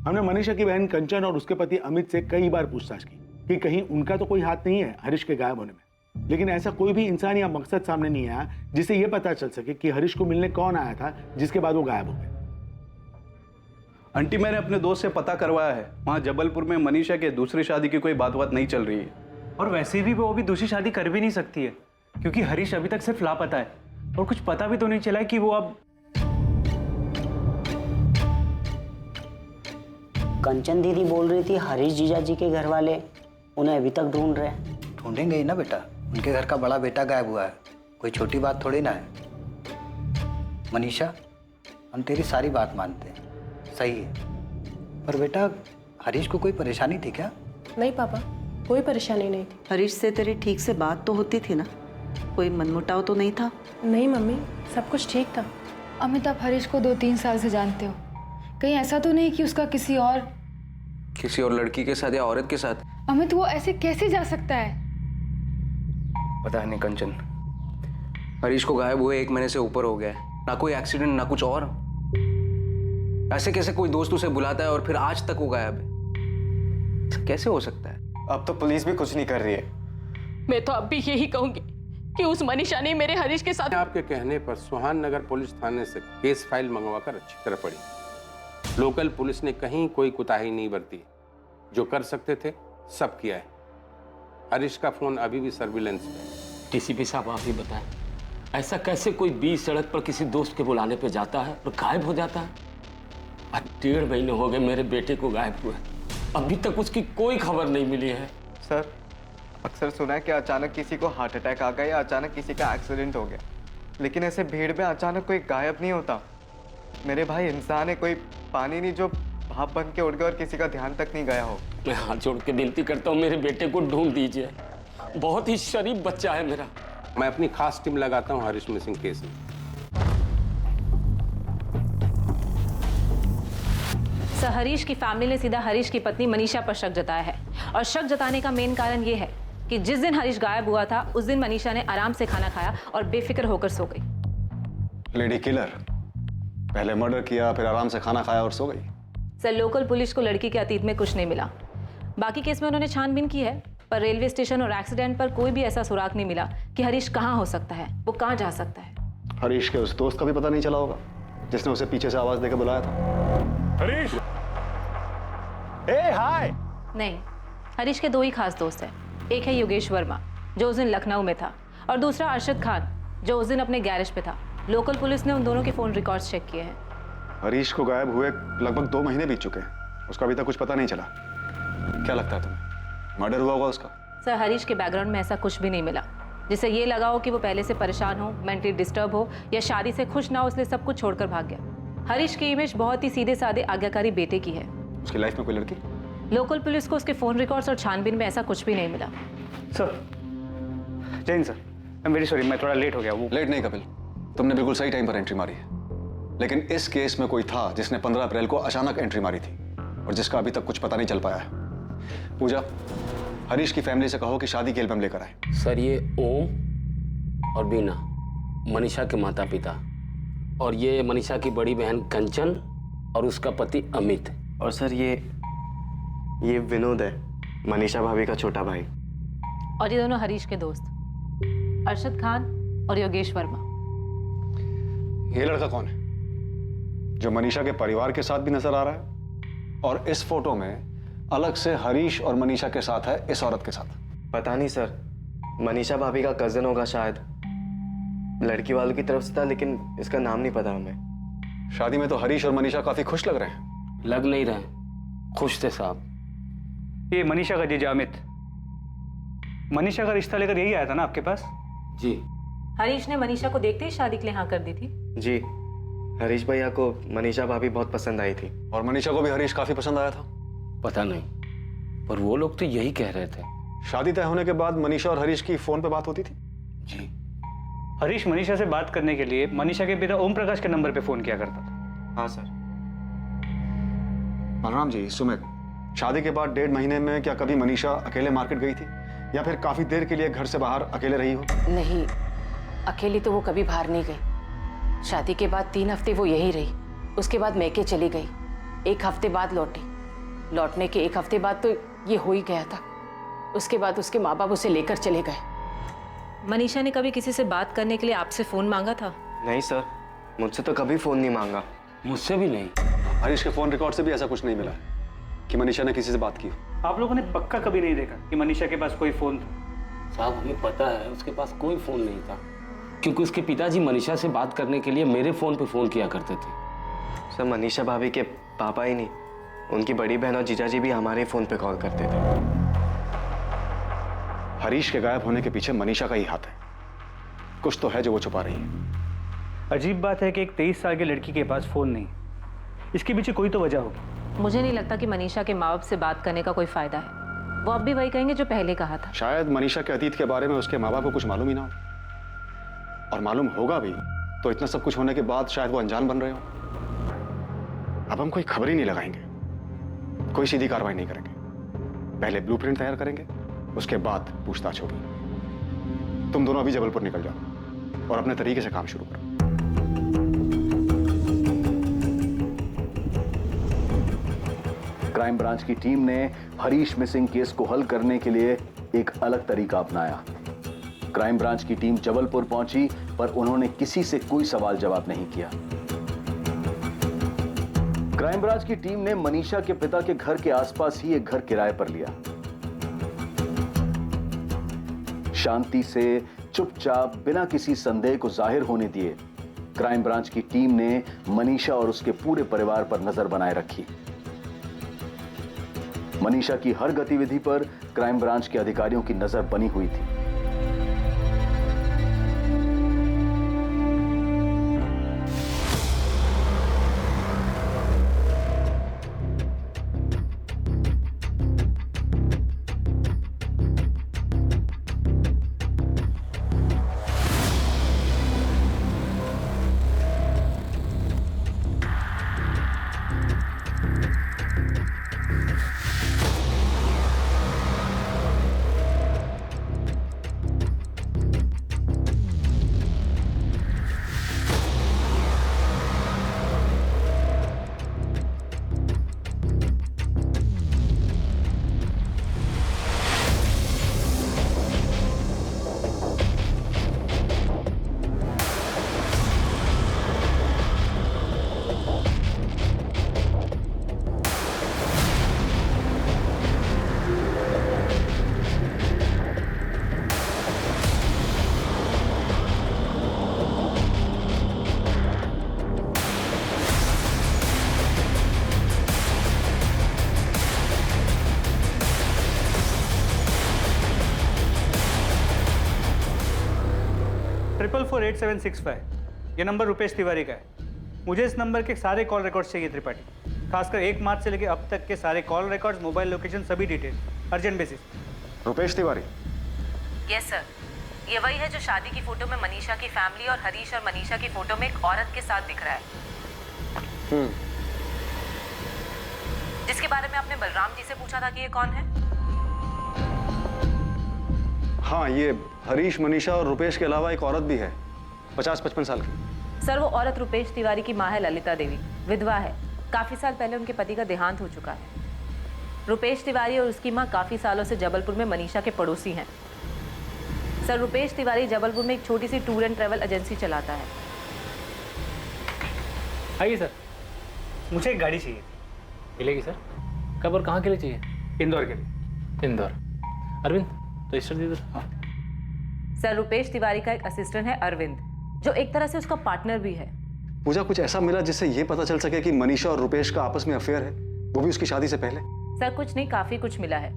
हमने मनीषा की बहन कंचन और उसके पति अमित से कई बार पूछताछ की कि कहीं उनका तो कोई हाथ नहीं है हरीश के गायब होने में, लेकिन ऐसा कोई भी इंसान या मकसद सामने नहीं आया जिससे यह पता चल सके कि हरीश को मिलने कौन आया था जिसके बाद वो गायब हो गए। आंटी, मैंने अपने दोस्त से पता करवाया है, वहाँ जबलपुर में मनीषा के दूसरी शादी की कोई बात नहीं चल रही है। और वैसे भी वो अभी दूसरी शादी कर भी नहीं सकती है, क्योंकि हरीश अभी तक सिर्फ लापता है और कुछ पता भी तो नहीं चला है कि वो अब। कंचन दीदी बोल रही थी हरीश जीजा जी के घर वाले उन्हें अभी तक ढूंढ रहे हैं। ढूंढेंगे ही ना बेटा, उनके घर का बड़ा बेटा गायब हुआ है, कोई छोटी बात थोड़ी ना है। मनीषा, हम तेरी सारी बात मानते हैं, सही है, पर बेटा हरीश को कोई परेशानी थी क्या? नहीं पापा, कोई परेशानी नहीं थी। हरीश से तेरी ठीक से बात तो होती थी ना, कोई मनमुटाव तो नहीं था? नहीं मम्मी, सब कुछ ठीक था। अमित, आप हरीश को 2-3 साल से जानते हो, कहीं ऐसा तो नहीं कि उसका किसी और लड़की के साथ या औरत के साथ? अमित, वो ऐसे कैसे जा सकता है? पता नहीं कंचन, हरीश को गायब हुए 1 महीने से ऊपर हो गया है, ना कोई एक्सीडेंट ना कुछ और। ऐसे कैसे कोई दोस्त उसे बुलाता है और फिर आज तक वो गायब है? कैसे हो सकता है? अब तो पुलिस भी कुछ नहीं कर रही है। मैं तो अब भी यही कहूंगी कि उस मनीषा ने मेरे हरीश के साथ। आपके कहने पर सुहान नगर पुलिस थाने से केस फाइल मंगवाकर अच्छी तरह पड़ी। लोकल पुलिस ने कहीं कोई कुताही नहीं बरती, जो कर सकते थे सब किया है। हरीश का फोन अभी भी सर्विलेंस पे। डीसीपी साहब, आप ही बताएं, ऐसा कैसे कोई बीच सड़क पर किसी दोस्त के बुलाने पे जाता है और गायब हो जाता है? आज 1.5 महीने हो गए मेरे बेटे को गायब हुए, अभी तक उसकी कोई खबर नहीं मिली है। सर, अक्सर सुना है कि अचानक किसी को हार्ट अटैक आ गया या अचानक किसी का एक्सीडेंट हो गया, लेकिन ऐसे भीड़ में अचानक कोई गायब नहीं होता। मेरे भाई इंसान है, कोई पानी नहीं जो भाप बन के उड़ गया और किसी का ध्यान तक नहीं गया हो। मैं हाथ जोड़ के विनती करता हूँ, मेरे बेटे को ढूंढ दीजिए, बहुत ही शरीफ बच्चा है मेरा। मैं अपनी खास टीम लगाता हूँ हरीश मिसिंग केस में। सर, हरीश की फैमिली ने सीधा हरीश की पत्नी मनीषा पर शक जताया है, और शक जताने का मेन कारण ये है कि जिस दिन हरीश गायब हुआ था उस दिन मनीषा ने आराम से खाना खाया और बेफिक्र होकर सो गई। लेडी किलर, पहले मर्डर किया, फिर आराम से खाना खाया और सो गई। सर, लोकल पुलिस को लड़की के अतीत में कुछ नहीं मिला। बाकी केस में उन्होंने छानबीन की है, पर रेलवे स्टेशन और एक्सीडेंट पर कोई भी ऐसा सुराग नहीं मिला कि हरीश कहाँ हो सकता है, वो कहाँ जा सकता है। हरीश के उस दोस्त का भी पता नहीं चला होगा जिसने उसे पीछे से आवाज देकर बुलाया था। हरीश, हाय। नहीं, हरीश के 2 ही खास दोस्त हैं। एक है योगेश वर्मा, जो उस दिन लखनऊ में था, और दूसरा अरशद खान, जो उस दिन अपने गैरेज पे था। लोकल पुलिस ने उन दोनों के फोन रिकॉर्ड्स चेक किए हैं। हरीश को गायब हुए लगभग 2 महीने बीत चुके हैं, उसका अभी तक कुछ पता नहीं चला। क्या लगता है तुम्हें, मर्डर हुआ होगा उसका? सर, हरीश के बैकग्राउंड में ऐसा कुछ भी नहीं मिला जिससे ये लगा हो कि वो पहले से परेशान हो, मेंटली डिस्टर्ब हो या शादी से खुश ना हो, इसलिए सब कुछ छोड़कर भाग गया। हरीश की इमेज बहुत ही सीधे साधे आज्ञाकारी बेटे की है। उसकी लाइफ में कोई लड़की? लोकल पुलिस को उसके फोन रिकॉर्ड्स और छानबीन में ऐसा कुछ भी नहीं मिला। Sir, Jain sir, I am very sorry, मैं थोड़ा लेट हो गया। वो लेट नहीं कपिल, तुमने बिल्कुल सही टाइम पर एंट्री मारी है, लेकिन इस केस में कोई था जिसने 15 अप्रैल को अचानक एंट्री मारी थी और जिसका अभी तक कुछ पता नहीं चल पाया है। पूजा, हरीश की फैमिली से कहो कि शादी की एल्बम लेकर आए। सर, ये ओम और बीना मनीषा के माता पिता, और ये मनीषा की बड़ी बहन कंचन और उसका पति अमित। और सर, ये विनोद है, मनीषा भाभी का छोटा भाई। और ये दोनों हरीश के दोस्त, अरशद खान और योगेश वर्मा। ये लड़का कौन है जो मनीषा के परिवार के साथ भी नजर आ रहा है और इस फोटो में अलग से हरीश और मनीषा के साथ है इस औरत के साथ? पता नहीं सर, मनीषा भाभी का कजन होगा शायद, लड़की वालों की तरफ से था, लेकिन इसका नाम नहीं पता हमें। शादी में तो हरीश और मनीषा काफी खुश लग रहे हैं। लग नहीं रहे, खुश थे साहब। ये मनीषा का जीजा अमित, मनीषा का रिश्ता लेकर यही आया था ना आपके पास? जी। हरीश ने मनीषा को देखते ही शादी के लिए हाँ कर दी थी। जी, हरीश भैया को मनीषा भाभी बहुत पसंद आई थी। और मनीषा को भी हरीश काफी पसंद आया था? पता नहीं, पर वो लोग तो यही कह रहे थे। शादी तय होने के बाद मनीषा और हरीश की फोन पे बात होती थी? जी। हरीश मनीषा से बात करने के लिए मनीषा के पिता ओम प्रकाश के नंबर पे फोन किया करता था। हाँ सर। बलराम जी, सुमित, शादी के बाद 1.5 महीने में क्या कभी मनीषा अकेले मार्केट गई थी या फिर काफी देर के लिए घर से बाहर अकेले रही हो? नहीं, अकेली तो वो कभी बाहर नहीं गई। शादी के बाद 3 हफ्ते वो यहीं रही, उसके बाद मैके चली गई। 1 हफ्ते बाद लौटी। लौटने के 1 हफ्ते बाद तो ये हो ही गया था। उसके बाद उसके माँ बाप उसे लेकर चले गए। मनीषा ने कभी किसी से बात करने के लिए आपसे फोन मांगा था? नहीं सर, मुझसे तो कभी फोन नहीं मांगा। मुझसे भी नहीं। हरीश के फोन रिकॉर्ड से भी ऐसा कुछ नहीं मिला कि मनीषा ने किसी से बात की हो। आप लोगों ने पक्का कभी नहीं देखा कि मनीषा के पास कोई फोन था? साहब, हमें पता है उसके पास कोई फोन नहीं था, क्योंकि उसके पिताजी मनीषा से बात करने के लिए मेरे फोन पे फोन किया करते थे। सर, मनीषा भाभी के पापा ही नहीं, उनकी बड़ी बहन और जीजाजी भी हमारे फोन पे कॉल करते थे। हरीश के गायब होने के पीछे मनीषा का ही हाथ है। कुछ तो है जो वो छुपा रही है। अजीब बात है कि एक 23 साल की लड़की के पास फोन नहीं। इसके पीछे कोई तो वजह होगी। मुझे नहीं लगता कि मनीषा के माँ बाप से बात करने का कोई फायदा है। वो अब भी वही कहेंगे जो पहले कहा था। शायद मनीषा के अतीत के बारे में उसके माँ बाप को कुछ मालूम ही ना हो, और मालूम होगा भी तो इतना सब कुछ होने के बाद शायद वो अनजान बन रहे हो। अब हम कोई खबर ही नहीं लगाएंगे, कोई सीधी कार्रवाई नहीं करेंगे। पहले ब्लूप्रिंट तैयार करेंगे, उसके बाद पूछताछ होगी। तुम दोनों अभी जबलपुर निकल जाओ और अपने तरीके से काम शुरू करो। क्राइम ब्रांच की टीम ने हरीश मिसिंग केस को हल करने के लिए एक अलग तरीका अपनाया। क्राइम ब्रांच की टीम जबलपुर पहुंची, पर उन्होंने किसी से कोई सवाल जवाब नहीं किया। क्राइम ब्रांच की टीम ने मनीषा के पिता के घर के आसपास ही एक घर किराए पर लिया। शांति से, चुपचाप, बिना किसी संदेह को जाहिर होने दिए, क्राइम ब्रांच की टीम ने मनीषा और उसके पूरे परिवार पर नजर बनाए रखी। मनीषा की हर गतिविधि पर क्राइम ब्रांच के अधिकारियों की नजर बनी हुई थी। ट्रिपल 48765, ये नंबर रुपेश तिवारी का है। मुझे इस नंबर के सारे कॉल रिकॉर्ड्स चाहिए त्रिपाठी, खासकर 1 मार्च से लेकर अब तक के सारे कॉल रिकॉर्ड्स, मोबाइल लोकेशन, सभी detail, urgent basis. Rupesh Tiwari? Yes sir, ये वही है जो शादी की फोटो में मनीषा की फैमिली और हरीश और मनीषा की फोटो में एक औरत के साथ दिख रहा है। जिसके बारे में आपने बलराम जी से पूछा था कि ये कौन है? हाँ, ये हरीश, मनीषा और रुपेश के अलावा एक औरत भी है, 50-55 साल की। सर, वो औरत रुपेश तिवारी की माँ है, ललिता देवी, विधवा है। काफी साल पहले उनके पति का देहांत हो चुका है। रुपेश तिवारी और उसकी माँ काफी सालों से जबलपुर में मनीषा के पड़ोसी हैं। सर, रुपेश तिवारी जबलपुर में एक छोटी सी टूर एंड ट्रैवल एजेंसी चलाता है। आइए सर, मुझे एक गाड़ी चाहिए। मिलेगी सर। कब और कहाँ के लिए चाहिए? इंदौर के लिए। इंदौर। अरविंद, तो रजिस्टर दे दो। हाँ। सर, रुपेश तिवारी का एक असिस्टेंट है अरविंद, जो एक तरह से उसका पार्टनर भी है। पूजा, कुछ ऐसा मिला जिससे ये पता चल सके कि मनीषा और रुपेश का आपस में अफेयर है, वो भी उसकी शादी से पहले? सर, कुछ नहीं, काफी कुछ मिला है।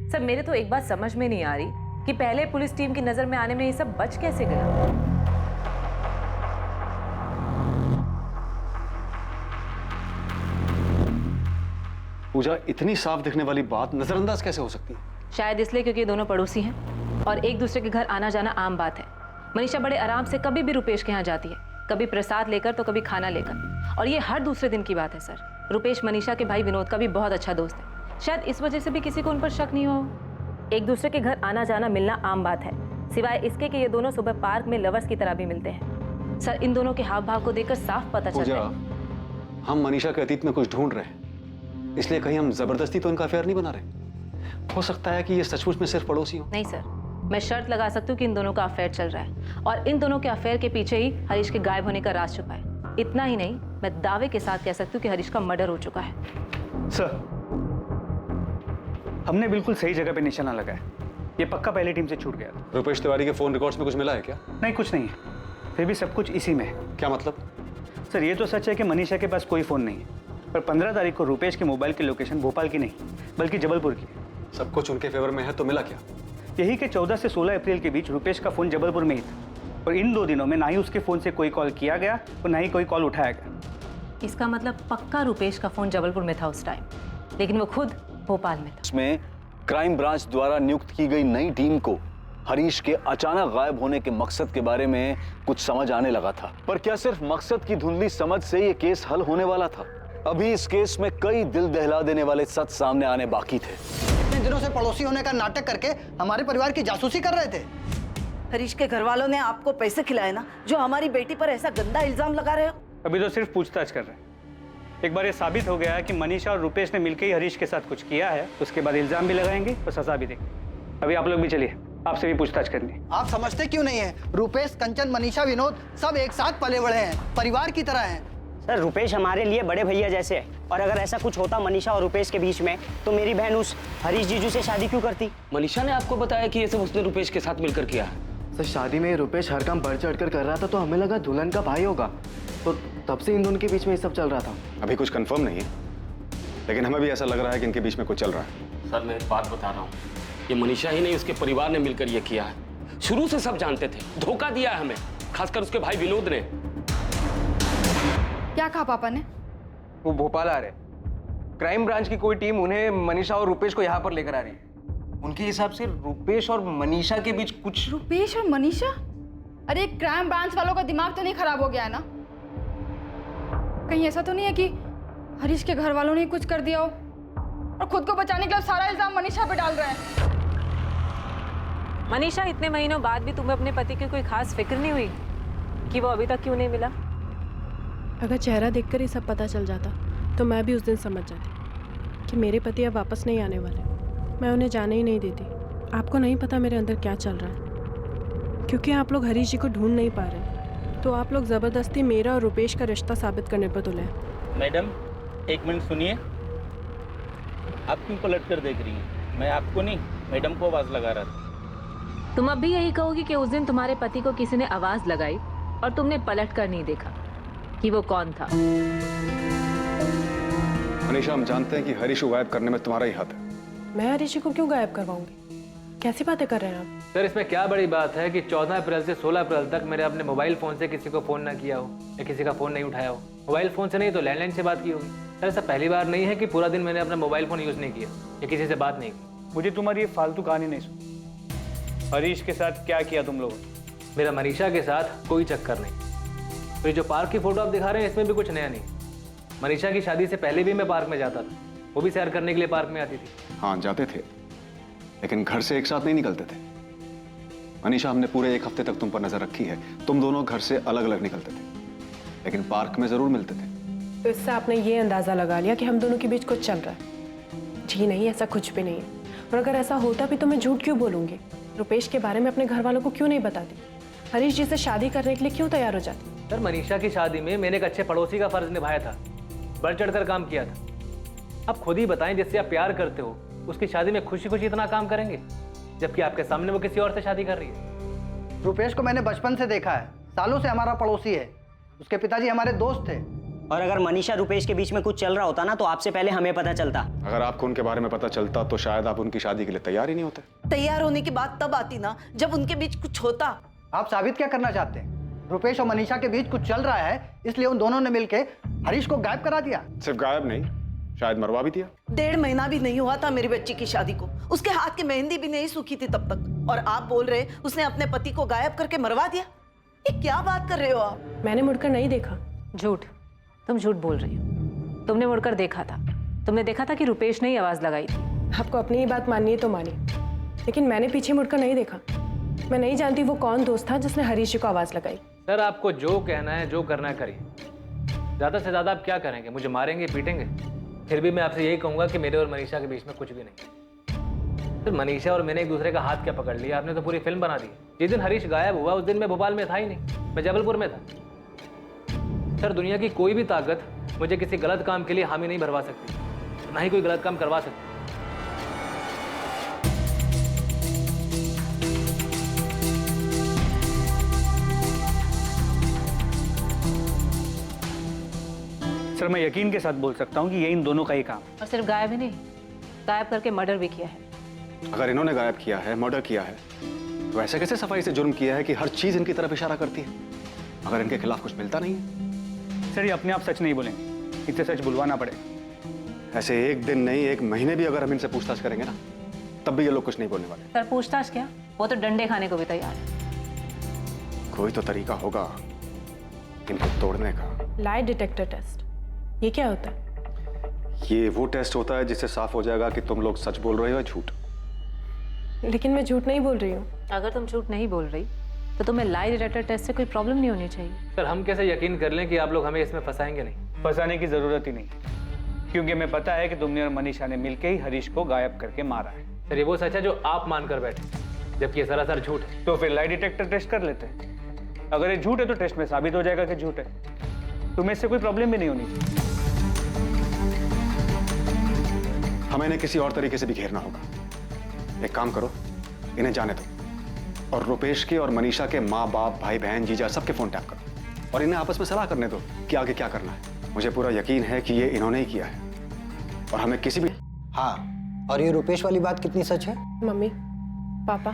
सर, मेरे तो एक बात समझ में नहीं आ रही कि पहले पुलिस टीम की नजर में आने में ये सब बच कैसे गया। पूजा, इतनी साफ दिखने वाली बात नजरअंदाज कैसे हो सकती है? शायद इसलिए क्योंकि ये दोनों पड़ोसी हैं और एक दूसरे के घर आना जाना आम बात है। मनीषा बड़े आराम से कभी भी रुपेश के यहाँ जाती है, कभी प्रसाद लेकर तो कभी खाना लेकर, और ये हर दूसरे दिन की बात है सर। रुपेश मनीषा के भाई विनोद का भी बहुत अच्छा दोस्त है, शायद इस वजह से भी किसी को उन पर शक नहीं हो। एक दूसरे के घर आना जाना मिलना आम बात है, सिवाय इसके कि ये दोनों सुबह पार्क में लवर्स की तरह भी मिलते हैं। सर, इन दोनों के हाव भाव को देखकर साफ पता चलता है। हम मनीषा के अतीत में कुछ ढूंढ रहे हैं, इसलिए कहीं हम जबरदस्ती तो इनका अफेयर नहीं बना रहे। हो सकता है कि ये सचमुच में सिर्फ पड़ोसी हो। नहीं सर, मैं शर्त लगा सकती हूँ कि इन दोनों का अफेयर चल रहा है, और इन दोनों के अफेयर के पीछे ही हरीश के गायब होने का राज छुपा है। इतना ही नहीं, मैं दावे के साथ कह सकती हूँ कि हरीश का मर्डर हो चुका है। सर, हमने बिल्कुल सही जगह पे निशाना लगाया, ये पक्का पहली टीम से छूट गया था। रुपेश तिवारी के फोन रिकॉर्ड्स में कुछ मिला है क्या? नहीं, कुछ नहीं है, फिर भी सब कुछ इसी में है। क्या मतलब? सर, ये तो सच है कि मनीषा के पास कोई फ़ोन नहीं है, पर 15 तारीख को रुपेश के मोबाइल की लोकेशन भोपाल की नहीं बल्कि जबलपुर की है। सब कुछ उनके फेवर में है, तो मिला क्या? यही कि 14 से 16 अप्रैल के बीच रुपेश का फ़ोन जबलपुर में ही था, और इन 2 दिनों में ना ही उसके फ़ोन से कोई कॉल किया गया और ना ही कोई कॉल उठाया गया। इसका मतलब पक्का रुपेश का फ़ोन जबलपुर में था उस टाइम, लेकिन वो खुद भोपाल में था। इसमें क्राइम ब्रांच द्वारा नियुक्त की गई नई टीम को हरीश के अचानक गायब होने के मकसद के बारे में कुछ समझ आने लगा था। पर क्या सिर्फ मकसद की धुंधली समझ से ये केस हल होने वाला था? अभी इस केस में कई दिल दहला देने वाले सच सामने आने बाकी थे। इतने दिनों से पड़ोसी होने का नाटक करके हमारे परिवार की जासूसी कर रहे थे। हरीश के घर वालों ने आपको पैसे खिलाए ना, जो हमारी बेटी पर ऐसा गंदा इल्जाम लगा रहे हो? अभी तो सिर्फ पूछताछ कर रहे हैं। एक बार ये साबित हो गया है कि मनीषा और रुपेश ने मिलकर ही हरीश के साथ कुछ किया है, उसके बाद इल्जाम भी लगाएंगे और सजा भी देंगे। अभी आप लोग भी चलिए, आपसे भी पूछताछ करनी है। आप समझते क्यों नहीं है? रुपेश, कंचन, मनीषा, विनोद सब एक साथ पले बड़े हैं, परिवार की तरह हैं। सर, रुपेश हमारे लिए बड़े भैया जैसे है, और अगर ऐसा कुछ होता मनीषा और रुपेश के बीच में, तो मेरी बहन उस हरीश जीजू से शादी क्यों करती? मनीषा ने आपको बताया कि ये सब उसने रुपेश के साथ मिलकर किया है? सर, शादी में रुपेश हर काम बढ़ चढ़ कर रहा था, तो हमें लगा दुल्हन का भाई होगा, तो तब से इन दोनों के बीच में ये सब चल रहा था। अभी कुछ कंफर्म नहीं है, लेकिन हमें भी ऐसा लग रहा है कि इनके बीच में कुछ चल रहा है। सर, मैं एक बात बता रहा हूँ, ये मनीषा ही नहीं उसके परिवार ने मिलकर ये किया है। शुरू से सब जानते थे, धोखा दिया है हमें, खासकर उसके भाई विनोद ने। क्या कहा पापा ने? वो भोपाल आ रहे, क्राइम ब्रांच की कोई टीम उन्हें मनीषा और रुपेश को यहाँ पर लेकर आ रही है। उनके हिसाब से रुपेश और मनीषा के बीच कुछ। रुपेश और मनीषा? अरे, क्राइम ब्रांच वालों का दिमाग तो नहीं खराब हो गया है ना? कहीं ऐसा तो नहीं है कि हरीश के घर वालों ने कुछ कर दिया हो और खुद को बचाने के लिए सारा इल्जाम मनीषा पे डाल रहे हैं? मनीषा, इतने महीनों बाद भी तुम्हें अपने पति की कोई खास फिक्र नहीं हुई कि वो अभी तक क्यों नहीं मिला? अगर चेहरा देखकर ही सब पता चल जाता तो मैं भी उस दिन समझ जाती कि मेरे पति अब वापस नहीं आने वाले। मैं उन्हें जाने ही नहीं देती। आपको नहीं पता मेरे अंदर क्या चल रहा है, क्योंकि आप लोग हरीश जी को ढूंढ नहीं पा रहे, तो आप लोग ज़बरदस्ती मेरा और रुपेश का रिश्ता साबित करने पर तुले हैं। मैडम, एक मिनट सुनिए। आप क्यों पलट कर देख रही हैं? मैं आपको नहीं, मैडम को आवाज़ लगा रहा था। तुम अब भी यही कहोगी कि उस दिन तुम्हारे पति को किसी ने आवाज़ लगाई और तुमने पलट कर नहीं देखा कि वो कौन था? मनीषा, हम जानते हैं कि हरीश को गायब करने में तुम्हारा ही हाथ है। मैं हरीश जी को क्यों गायब करवाऊंगी? कैसी बातें कर रहे हैं आप? सर, इसमें क्या बड़ी बात है कि 14 अप्रैल से 16 अप्रैल तक मैंने अपने मोबाइल फ़ोन से किसी को फ़ोन ना किया हो या किसी का फ़ोन नहीं उठाया हो। मोबाइल फ़ोन से नहीं तो लैंडलाइन से बात की होगी। सर, ऐसा पहली बार नहीं है कि पूरा दिन मैंने अपना मोबाइल फ़ोन यूज़ नहीं किया या किसी से बात नहीं की। मुझे तुम्हारी ये फालतू कहानी नहीं सुनी। हरीश के साथ क्या किया तुम लोगों ने? मेरा मनीषा के साथ कोई चक्कर नहीं। तो जो पार्क की फ़ोटो आप दिखा रहे हैं, इसमें भी कुछ नया नहीं। मनीषा की शादी से पहले भी मैं पार्क में जाता था, वो भी सैर करने के लिए पार्क में आती थी। हाँ, जाते थे, लेकिन घर से एक साथ नहीं निकलते थे। मनीषा, हमने पूरे 1 हफ्ते तक तुम पर नजर रखी है। तुम दोनों घर से अलग अलग निकलते थे, लेकिन पार्क में जरूर मिलते थे। तो इससे आपने ये अंदाजा लगा लिया कि हम दोनों के बीच कुछ चल रहा है? जी नहीं, ऐसा कुछ भी नहीं है। और अगर ऐसा होता भी तो मैं झूठ क्यों बोलूंगी? रुपेश के बारे में अपने घर वालों को क्यों नहीं बताती? हरीश जी से शादी करने के लिए क्यों तैयार हो जाती? सर, मनीषा की शादी में मैंने एक अच्छे पड़ोसी का फर्ज निभाया था, बढ़ चढ़कर काम किया था। आप खुद ही बताएं, जिससे आप प्यार करते हो उसकी शादी में खुशी खुशी इतना काम करेंगे, जबकि आपके सामने वो किसी और से शादी कर रही है। रुपेश को मैंने बचपन से देखा है, सालों से हमारा पड़ोसी है। उसके पिताजी हमारे दोस्त थे। और अगर मनीषा रुपेश के बीच में कुछ चल रहा होता ना, तो आपसे पहले हमें पता चलता। अगर आपको उनके बारे में पता चलता तो शायद आप उनकी शादी के लिए तैयार ही नहीं होते। तैयार होने की बात तब आती ना जब उनके बीच कुछ होता। आप साबित क्या करना चाहते हैं? रुपेश और मनीषा के बीच कुछ चल रहा है, इसलिए उन दोनों ने मिलकर हरीश को गायब करा दिया। सिर्फ गायब नहीं, शायद मरवा भी दिया। 1.5 महीना भी नहीं हुआ था मेरी बच्ची की शादी को, उसके हाथ की मेहंदी भी नहीं सूखी थी तब तक, और आप बोल रहे उसने अपने पति को गायब करके मरवा दिया। ये क्या बात कर रहे हो आप? मैंने मुड़कर नहीं देखा। झूठ, तुम झूठ बोल रही हो। तुमने मुड़कर देखा था, तुमने देखा था कि रुपेश ने ही आवाज लगाई थी। आपको अपनी ही बात माननी है तो मानिए, लेकिन मैंने पीछे मुड़कर नहीं देखा। मैं नहीं जानती वो कौन दोस्त था जिसने हरीश जी को आवाज लगाई। सर आपको जो कहना है, जो करना है करिए। ज़्यादा से ज़्यादा आप क्या करेंगे? मुझे मारेंगे, पीटेंगे? फिर भी मैं आपसे यही कहूँगा कि मेरे और मनीषा के बीच में कुछ भी नहीं। सर मनीषा और मैंने एक दूसरे का हाथ क्या पकड़ लिया? आपने तो पूरी फिल्म बना दी। जिस दिन हरीश गायब हुआ उस दिन मैं भोपाल में था ही नहीं, मैं जबलपुर में था। सर दुनिया की कोई भी ताकत मुझे किसी गलत काम के लिए हामी नहीं भरवा सकती, ना ही कोई गलत काम करवा सकती। सर मैं यकीन के साथ बोल सकता हूँ कि ये इन दोनों का ही काम। और सिर्फ गायब ही नहीं, गायब करके मर्डर भी किया है। अगर इन्होंने गायब किया है, मर्डर किया है, तो ऐसे कैसे सफाई से जुर्म किया है कि हर चीज इनकी तरफ इशारा करती है, अगर इनके खिलाफ कुछ मिलता नहीं है? सर ये अपने आप सच नहीं बोलेंगे, इतने सच बुलवाना पड़ेगा। ऐसे एक दिन नहीं, एक महीने भी अगर हम इनसे पूछताछ करेंगे ना, तब भी ये लोग कुछ नहीं बोलने वाले। सर पूछताछ क्या, वो तो डंडे खाने को भी तैयार है। कोई तो तरीका होगा इनको तोड़ने का। लाई डिटेक्टर टेस्ट, ये क्या होता है? ये वो टेस्ट होता है जिससे साफ हो जाएगा कि तुम लोग सच बोल रहे हो या झूठ। लेकिन मैं झूठ नहीं बोल रही हूँ। अगर तुम झूठ नहीं बोल रही तो तुम्हें लाई डिटेक्टर टेस्ट से कोई प्रॉब्लम नहीं होनी चाहिए। सर हम कैसे यकीन कर लें कि आप लोग हमें इसमें फंसाएंगे नहीं? फंसाने की जरूरत ही नहीं, क्योंकि हमें पता है कि तुमने और मनीषा ने मिलकर ही हरीश को गायब करके मारा है। सर ये वो सच है जो आप मानकर बैठे, जबकि ये सरासर झूठ है। तो फिर लाई डिटेक्टर टेस्ट कर लेते हैं। अगर ये झूठ है तो टेस्ट में साबित हो जाएगा कि झूठ है, तुम्हें इससे कोई प्रॉब्लम भी नहीं होनी चाहिए। हमें इन्हें किसी और तरीके से भी घेरना होगा। एक काम करो, इन्हें जाने दो और रुपेश के और मनीषा के माँ बाप, भाई बहन, जीजा सबके फोन टैप करो और इन्हें आपस में सलाह करने दो कि आगे क्या करना है। मुझे पूरा यकीन है कि ये इन्होंने ही किया है और हमें किसी भी। हाँ, और ये रुपेश वाली बात कितनी सच है? मम्मी, पापा,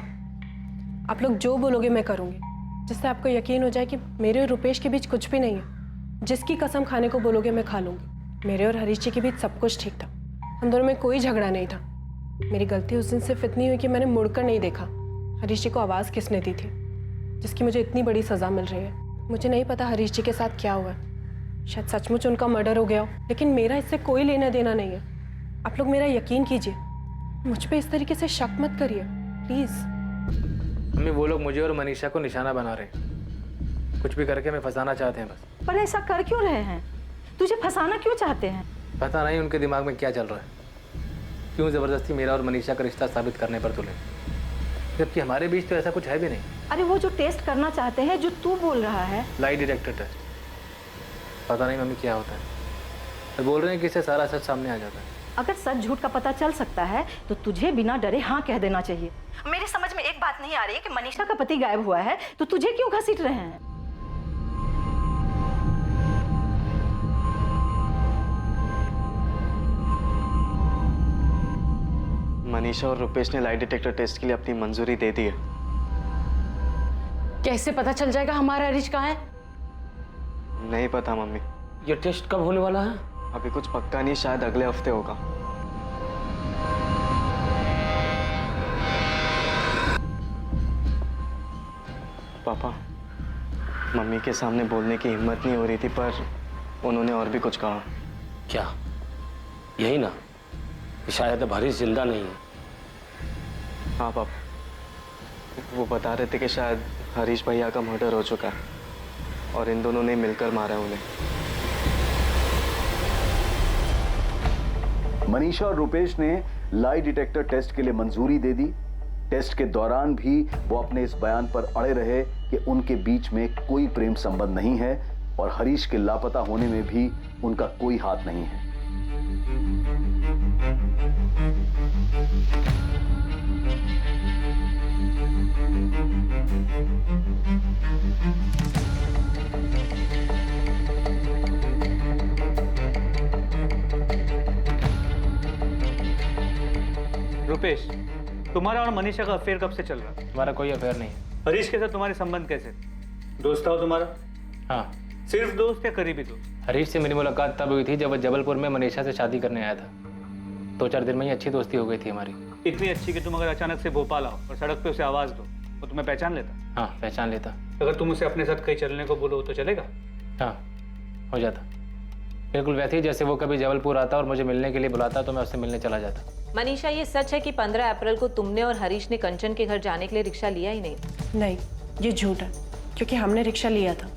आप लोग जो बोलोगे मैं करूँगी, जिससे आपको यकीन हो जाए कि मेरे और रुपेश के बीच कुछ भी नहीं है। जिसकी कसम खाने को बोलोगे मैं खा लूँगी। मेरे और हरीश जी के बीच सब कुछ ठीक था, हम दोनों में कोई झगड़ा नहीं था। मेरी गलती उस दिन सिर्फ इतनी हुई कि मैंने मुड़कर नहीं देखा हरीश जी को आवाज़ किसने दी थी, जिसकी मुझे इतनी बड़ी सज़ा मिल रही है। मुझे नहीं पता हरीश जी के साथ क्या हुआ है, शायद सचमुच उनका मर्डर हो गया हो, लेकिन मेरा इससे कोई लेना देना नहीं है। आप लोग मेरा यकीन कीजिए, मुझ पे इस तरीके से शक मत करिए प्लीज़। मम्मी वो लोग मुझे और मनीषा को निशाना बना रहे हैं, कुछ भी करके हमें फंसाना चाहते हैं बस। पर ऐसा कर क्यों रहे हैं? तुझे फंसाना क्यों चाहते हैं? पता नहीं उनके दिमाग में क्या चल रहा है, क्यों जबरदस्ती मेरा और मनीषा का रिश्ता साबित करने पर तुले, जबकि हमारे बीच तो ऐसा कुछ है भी नहीं। अरे वो जो टेस्ट करना चाहते हैं, जो तू बोल रहा है, लाई डिटेक्टर टेस्ट, पता नहीं मम्मी क्या होता है, तो बोल रहे हैं कि इससे सारा सच सामने आ जाता है। अगर सच झूठ का पता चल सकता है तो तुझे बिना डरे हाँ कह देना चाहिए। मेरी समझ में एक बात नहीं आ रही है कि मनीषा का पति गायब हुआ है तो तुझे क्यों घसीट रहे हैं? मनीषा और रुपेश ने लाई डिटेक्टर टेस्ट के लिए अपनी मंजूरी दे दी है। कैसे पता चल जाएगा हमारा हरीश कहाँ है? नहीं पता मम्मी। ये टेस्ट कब होने वाला है? अभी कुछ पक्का नहीं, शायद अगले हफ्ते होगा। पापा, मम्मी के सामने बोलने की हिम्मत नहीं हो रही थी, पर उन्होंने और भी कुछ कहा। क्या? यही ना कि शायद अब हरीश जिंदा नहीं है। हाँ पापा, वो बता रहे थे कि शायद हरीश भैया का मर्डर हो चुका है और इन दोनों ने मिलकर मारा उन्हें। मनीषा और रुपेश ने लाई डिटेक्टर टेस्ट के लिए मंजूरी दे दी। टेस्ट के दौरान भी वो अपने इस बयान पर अड़े रहे कि उनके बीच में कोई प्रेम संबंध नहीं है और हरीश के लापता होने में भी उनका कोई हाथ नहीं है। रुपेश, तुम्हारा और मनीषा का अफेयर कब से चल रहा है? हमारा कोई अफेयर नहीं है। हरीश के साथ तुम्हारे संबंध कैसे? दोस्त था वो तुम्हारा? हाँ। सिर्फ दोस्त या करीबी दोस्त? हरीश से मेरी मुलाकात तब हुई थी जब वो जबलपुर में मनीषा से शादी करने आया था। 2-4 दिन में ही अच्छी दोस्ती हो गई थी हमारी। इतनी अच्छी कि तुम अगर अचानक से भोपाल आओ और सड़क पे उसे आवाज़ दो तो तुम्हें पहचान लेता? हाँ, पहचान लेता। अगर तुम उसे अपने साथ कहीं चलने को बोलो तो चलेगा? हाँ, हो जाता। बिल्कुल वैसे ही जैसे वो कभी जबलपुर आता और मुझे मिलने के लिए बुलाता तो मैं उससे मिलने चला जाता। मनीषा, ये सच है कि 15 अप्रैल को तुमने और हरीश ने कंचन के घर जाने के लिए रिक्शा लिया ही नहीं? नहीं, ये झूठ है, क्योंकि हमने रिक्शा लिया था।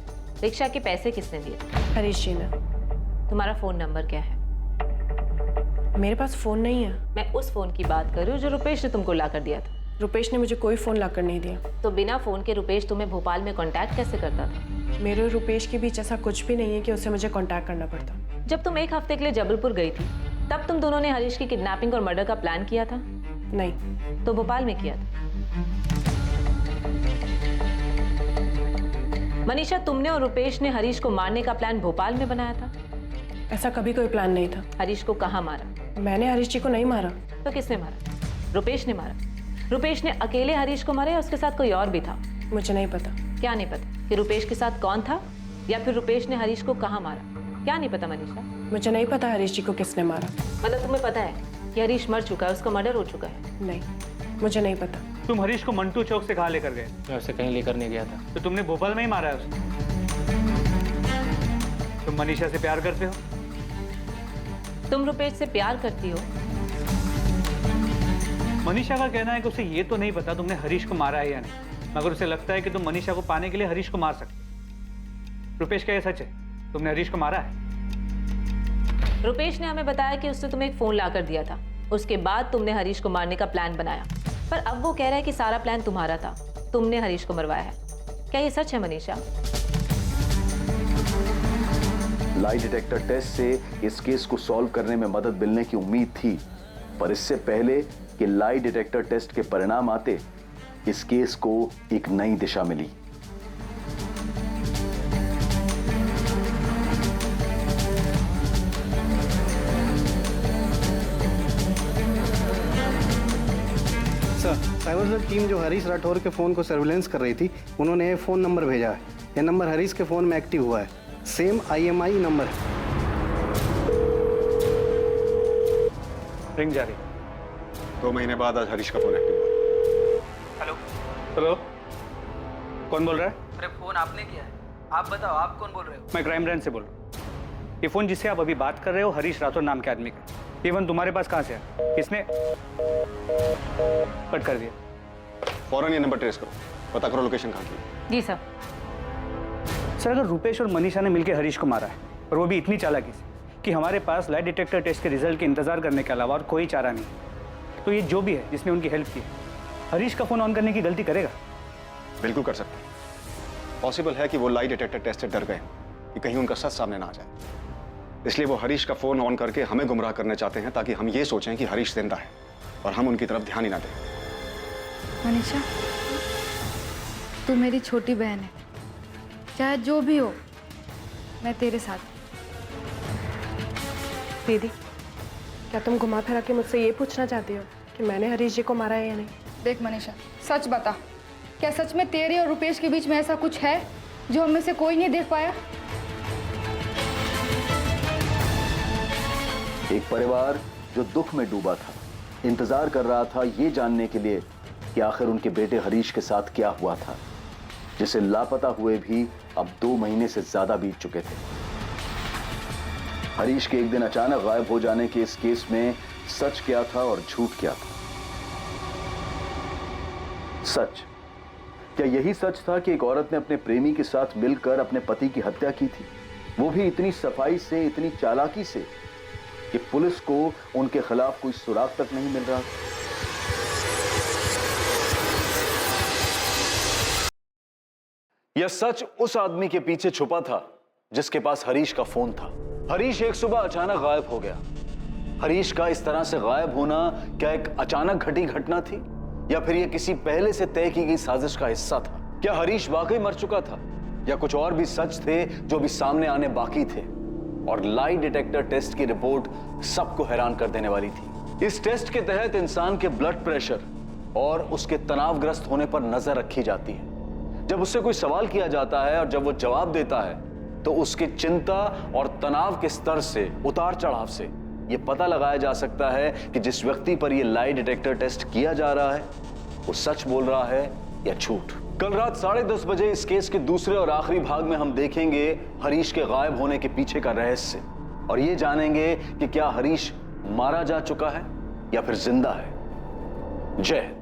रिक्शा के पैसे किसने दिए? हरीश जी ने। तुम्हारा फोन नंबर क्या है? मेरे पास फोन नहीं है। मैं उस फोन की बात कर रही हूँ जो रुपेश ने तुमको ला कर दिया था। रुपेश ने मुझे कोई फोन लाकर नहीं दिया। तो बिना फोन के रुपेश तुम्हें भोपाल में कांटेक्ट कैसे करता था? मेरे और रुपेश के बीच ऐसा कुछ भी नहीं है कि उसे मुझे कांटेक्ट करना पड़ता। जब तुम 1 हफ्ते के लिए जबलपुर गई थी तब तुम दोनों ने हरीश की किडनैपिंग और मर्डर का प्लान किया था? नहीं। तो भोपाल में किया था। मनीषा, तुमने और रुपेश ने हरीश को मारने का प्लान भोपाल में बनाया था? ऐसा कभी कोई प्लान नहीं था। हरीश को कहाँ मारा? मैंने हरीश जी को नहीं मारा। तो किसने मारा? रुपेश ने मारा। रुपेश ने अकेले हरीश को मारा या उसके साथ कोई और भी था? मुझे नहीं पता। क्या नहीं पता कि रुपेश के साथ कौन था, या फिर रुपेश ने हरीश को कहाँ मारा? क्या नहीं पता मनीषा? मुझे नहीं पता हरीश जी को किसने मारा। मतलब तुम्हें पता है कि हरीश मर चुका है, उसका मर्डर हो चुका है? नहीं, मुझे नहीं पता। तुम हरीश को मंटू चौक से कहाँ लेकर गए? मैं उसे कहीं लेकर नहीं गया था। तो तुमने भोपाल में ही मारा है उसे? तुम मनीषा से प्यार करते हो? तुम रुपेश से प्यार करती हो? मनीषा का कहना है कि उसे ये तो नहीं पता तुमने हरीश को मारा है या नहीं, मगर उसे लगता है कि तुम मनीषा को पाने के लिए हरीश को मार सकते। रुपेश, क्या ये सच है? तुमने हरीश को मारा है? रुपेश ने हमें बताया कि उसने तुम्हें एक फोन लाकर दिया था, उसके बाद तुमने हरीश को मारने का प्लान बनाया। पर अब वो कह रहा है कि सारा प्लान तुम्हारा था, तुमने हरीश को मरवाया है। क्या ये सच है मनीषा? लाई डिटेक्टर टेस्ट से इस केस को सॉल्व करने में मदद मिलने की उम्मीद थी, पर इससे पहले कि लाई डिटेक्टर टेस्ट के परिणाम आते, इस केस को एक नई दिशा मिली। सर, साइबर सेल टीम जो हरीश राठौर के फ़ोन को सर्विलेंस कर रही थी, उन्होंने ये फ़ोन नंबर भेजा है। ये नंबर हरीश के फ़ोन में एक्टिव हुआ है। सेम IMI नंबर है। रिंग जा रही। 2 महीने बाद आज हरीश का फोन एक्टिव हुआ। हेलो हेलो, कौन बोल रहा है? अरे फोन आपने किया है, आप बताओ आप कौन बोल रहे हो? मैं क्राइम ब्रांच से बोल रहा हूँ। ये फ़ोन जिससे आप अभी बात कर रहे हो हरीश राठौर नाम के आदमी का। ये फ़ोन तुम्हारे पास कहाँ से है? किसने कट कर दिया? फौरन ये नंबर ट्रेस करो, पता करो लोकेशन कहाँ की। जी सर। सर, अगर रुपेश और मनीषा ने मिलकर हरीश को मारा है, और वो भी इतनी चालाकी से कि हमारे पास लाई डिटेक्टर टेस्ट के रिजल्ट के इंतजार करने के अलावा और कोई चारा नहीं, तो ये जो भी है जिसने उनकी हेल्प की, हरीश का फ़ोन ऑन करने की गलती करेगा? बिल्कुल कर सकते हैं। पॉसिबल है कि वो लाई डिटेक्टर टेस्ट से डर गए कि कहीं उनका सच सामने ना आ जाए, इसलिए वो हरीश का फोन ऑन करके हमें गुमराह करने चाहते हैं, ताकि हम ये सोचें कि हरीश जिंदा है और हम उनकी तरफ ध्यान ही ना दें। मनीषा, तू मेरी छोटी बहन है, चाहे जो भी हो मैं तेरे साथ। दीदी, क्या तुम घुमा फिरा के मुझसे ये पूछना चाहती हो कि मैंने हरीश जी को मारा है या नहीं? देख मनीषा, सच बता, क्या सच में तेरे और रुपेश के बीच में ऐसा कुछ है जो हम में से कोई नहीं देख पाया? एक परिवार जो दुख में डूबा था, इंतजार कर रहा था ये जानने के लिए कि आखिर उनके बेटे हरीश के साथ क्या हुआ था, जिसे लापता हुए भी अब 2 महीने से ज्यादा बीत चुके थे। हरीश के एक दिन अचानक गायब हो जाने के इस केस में सच क्या था और झूठ क्या था? सच, क्या यही सच था कि एक औरत ने अपने प्रेमी के साथ मिलकर अपने पति की हत्या की थी, वो भी इतनी सफाई से, इतनी चालाकी से कि पुलिस को उनके खिलाफ कोई सुराग तक नहीं मिल रहा? यह सच उस आदमी के पीछे छुपा था जिसके पास हरीश का फोन था। हरीश एक सुबह अचानक गायब हो गया। हरीश का इस तरह से गायब होना क्या एक अचानक घटी घटना थी, या फिर यह किसी पहले से तय की गई साजिश का हिस्सा था? क्या हरीश वाकई मर चुका था, या कुछ और भी सच थे जो भी सामने आने बाकी थे? और लाई डिटेक्टर टेस्ट की रिपोर्ट सबको हैरान कर देने वाली थी। इस टेस्ट के तहत इंसान के ब्लड प्रेशर और उसके तनावग्रस्त होने पर नजर रखी जाती है। जब उससे कोई सवाल किया जाता है और जब वो जवाब देता है तो उसके चिंता और तनाव के स्तर से, उतार चढ़ाव से यह पता लगाया जा सकता है कि जिस व्यक्ति पर यह लाई डिटेक्टर टेस्ट किया जा रहा है वो सच बोल रहा है या झूठ। कल रात 10:30 बजे इस केस के दूसरे और आखिरी भाग में हम देखेंगे हरीश के गायब होने के पीछे का रहस्य और ये जानेंगे कि क्या हरीश मारा जा चुका है या फिर जिंदा है। जय हिंद।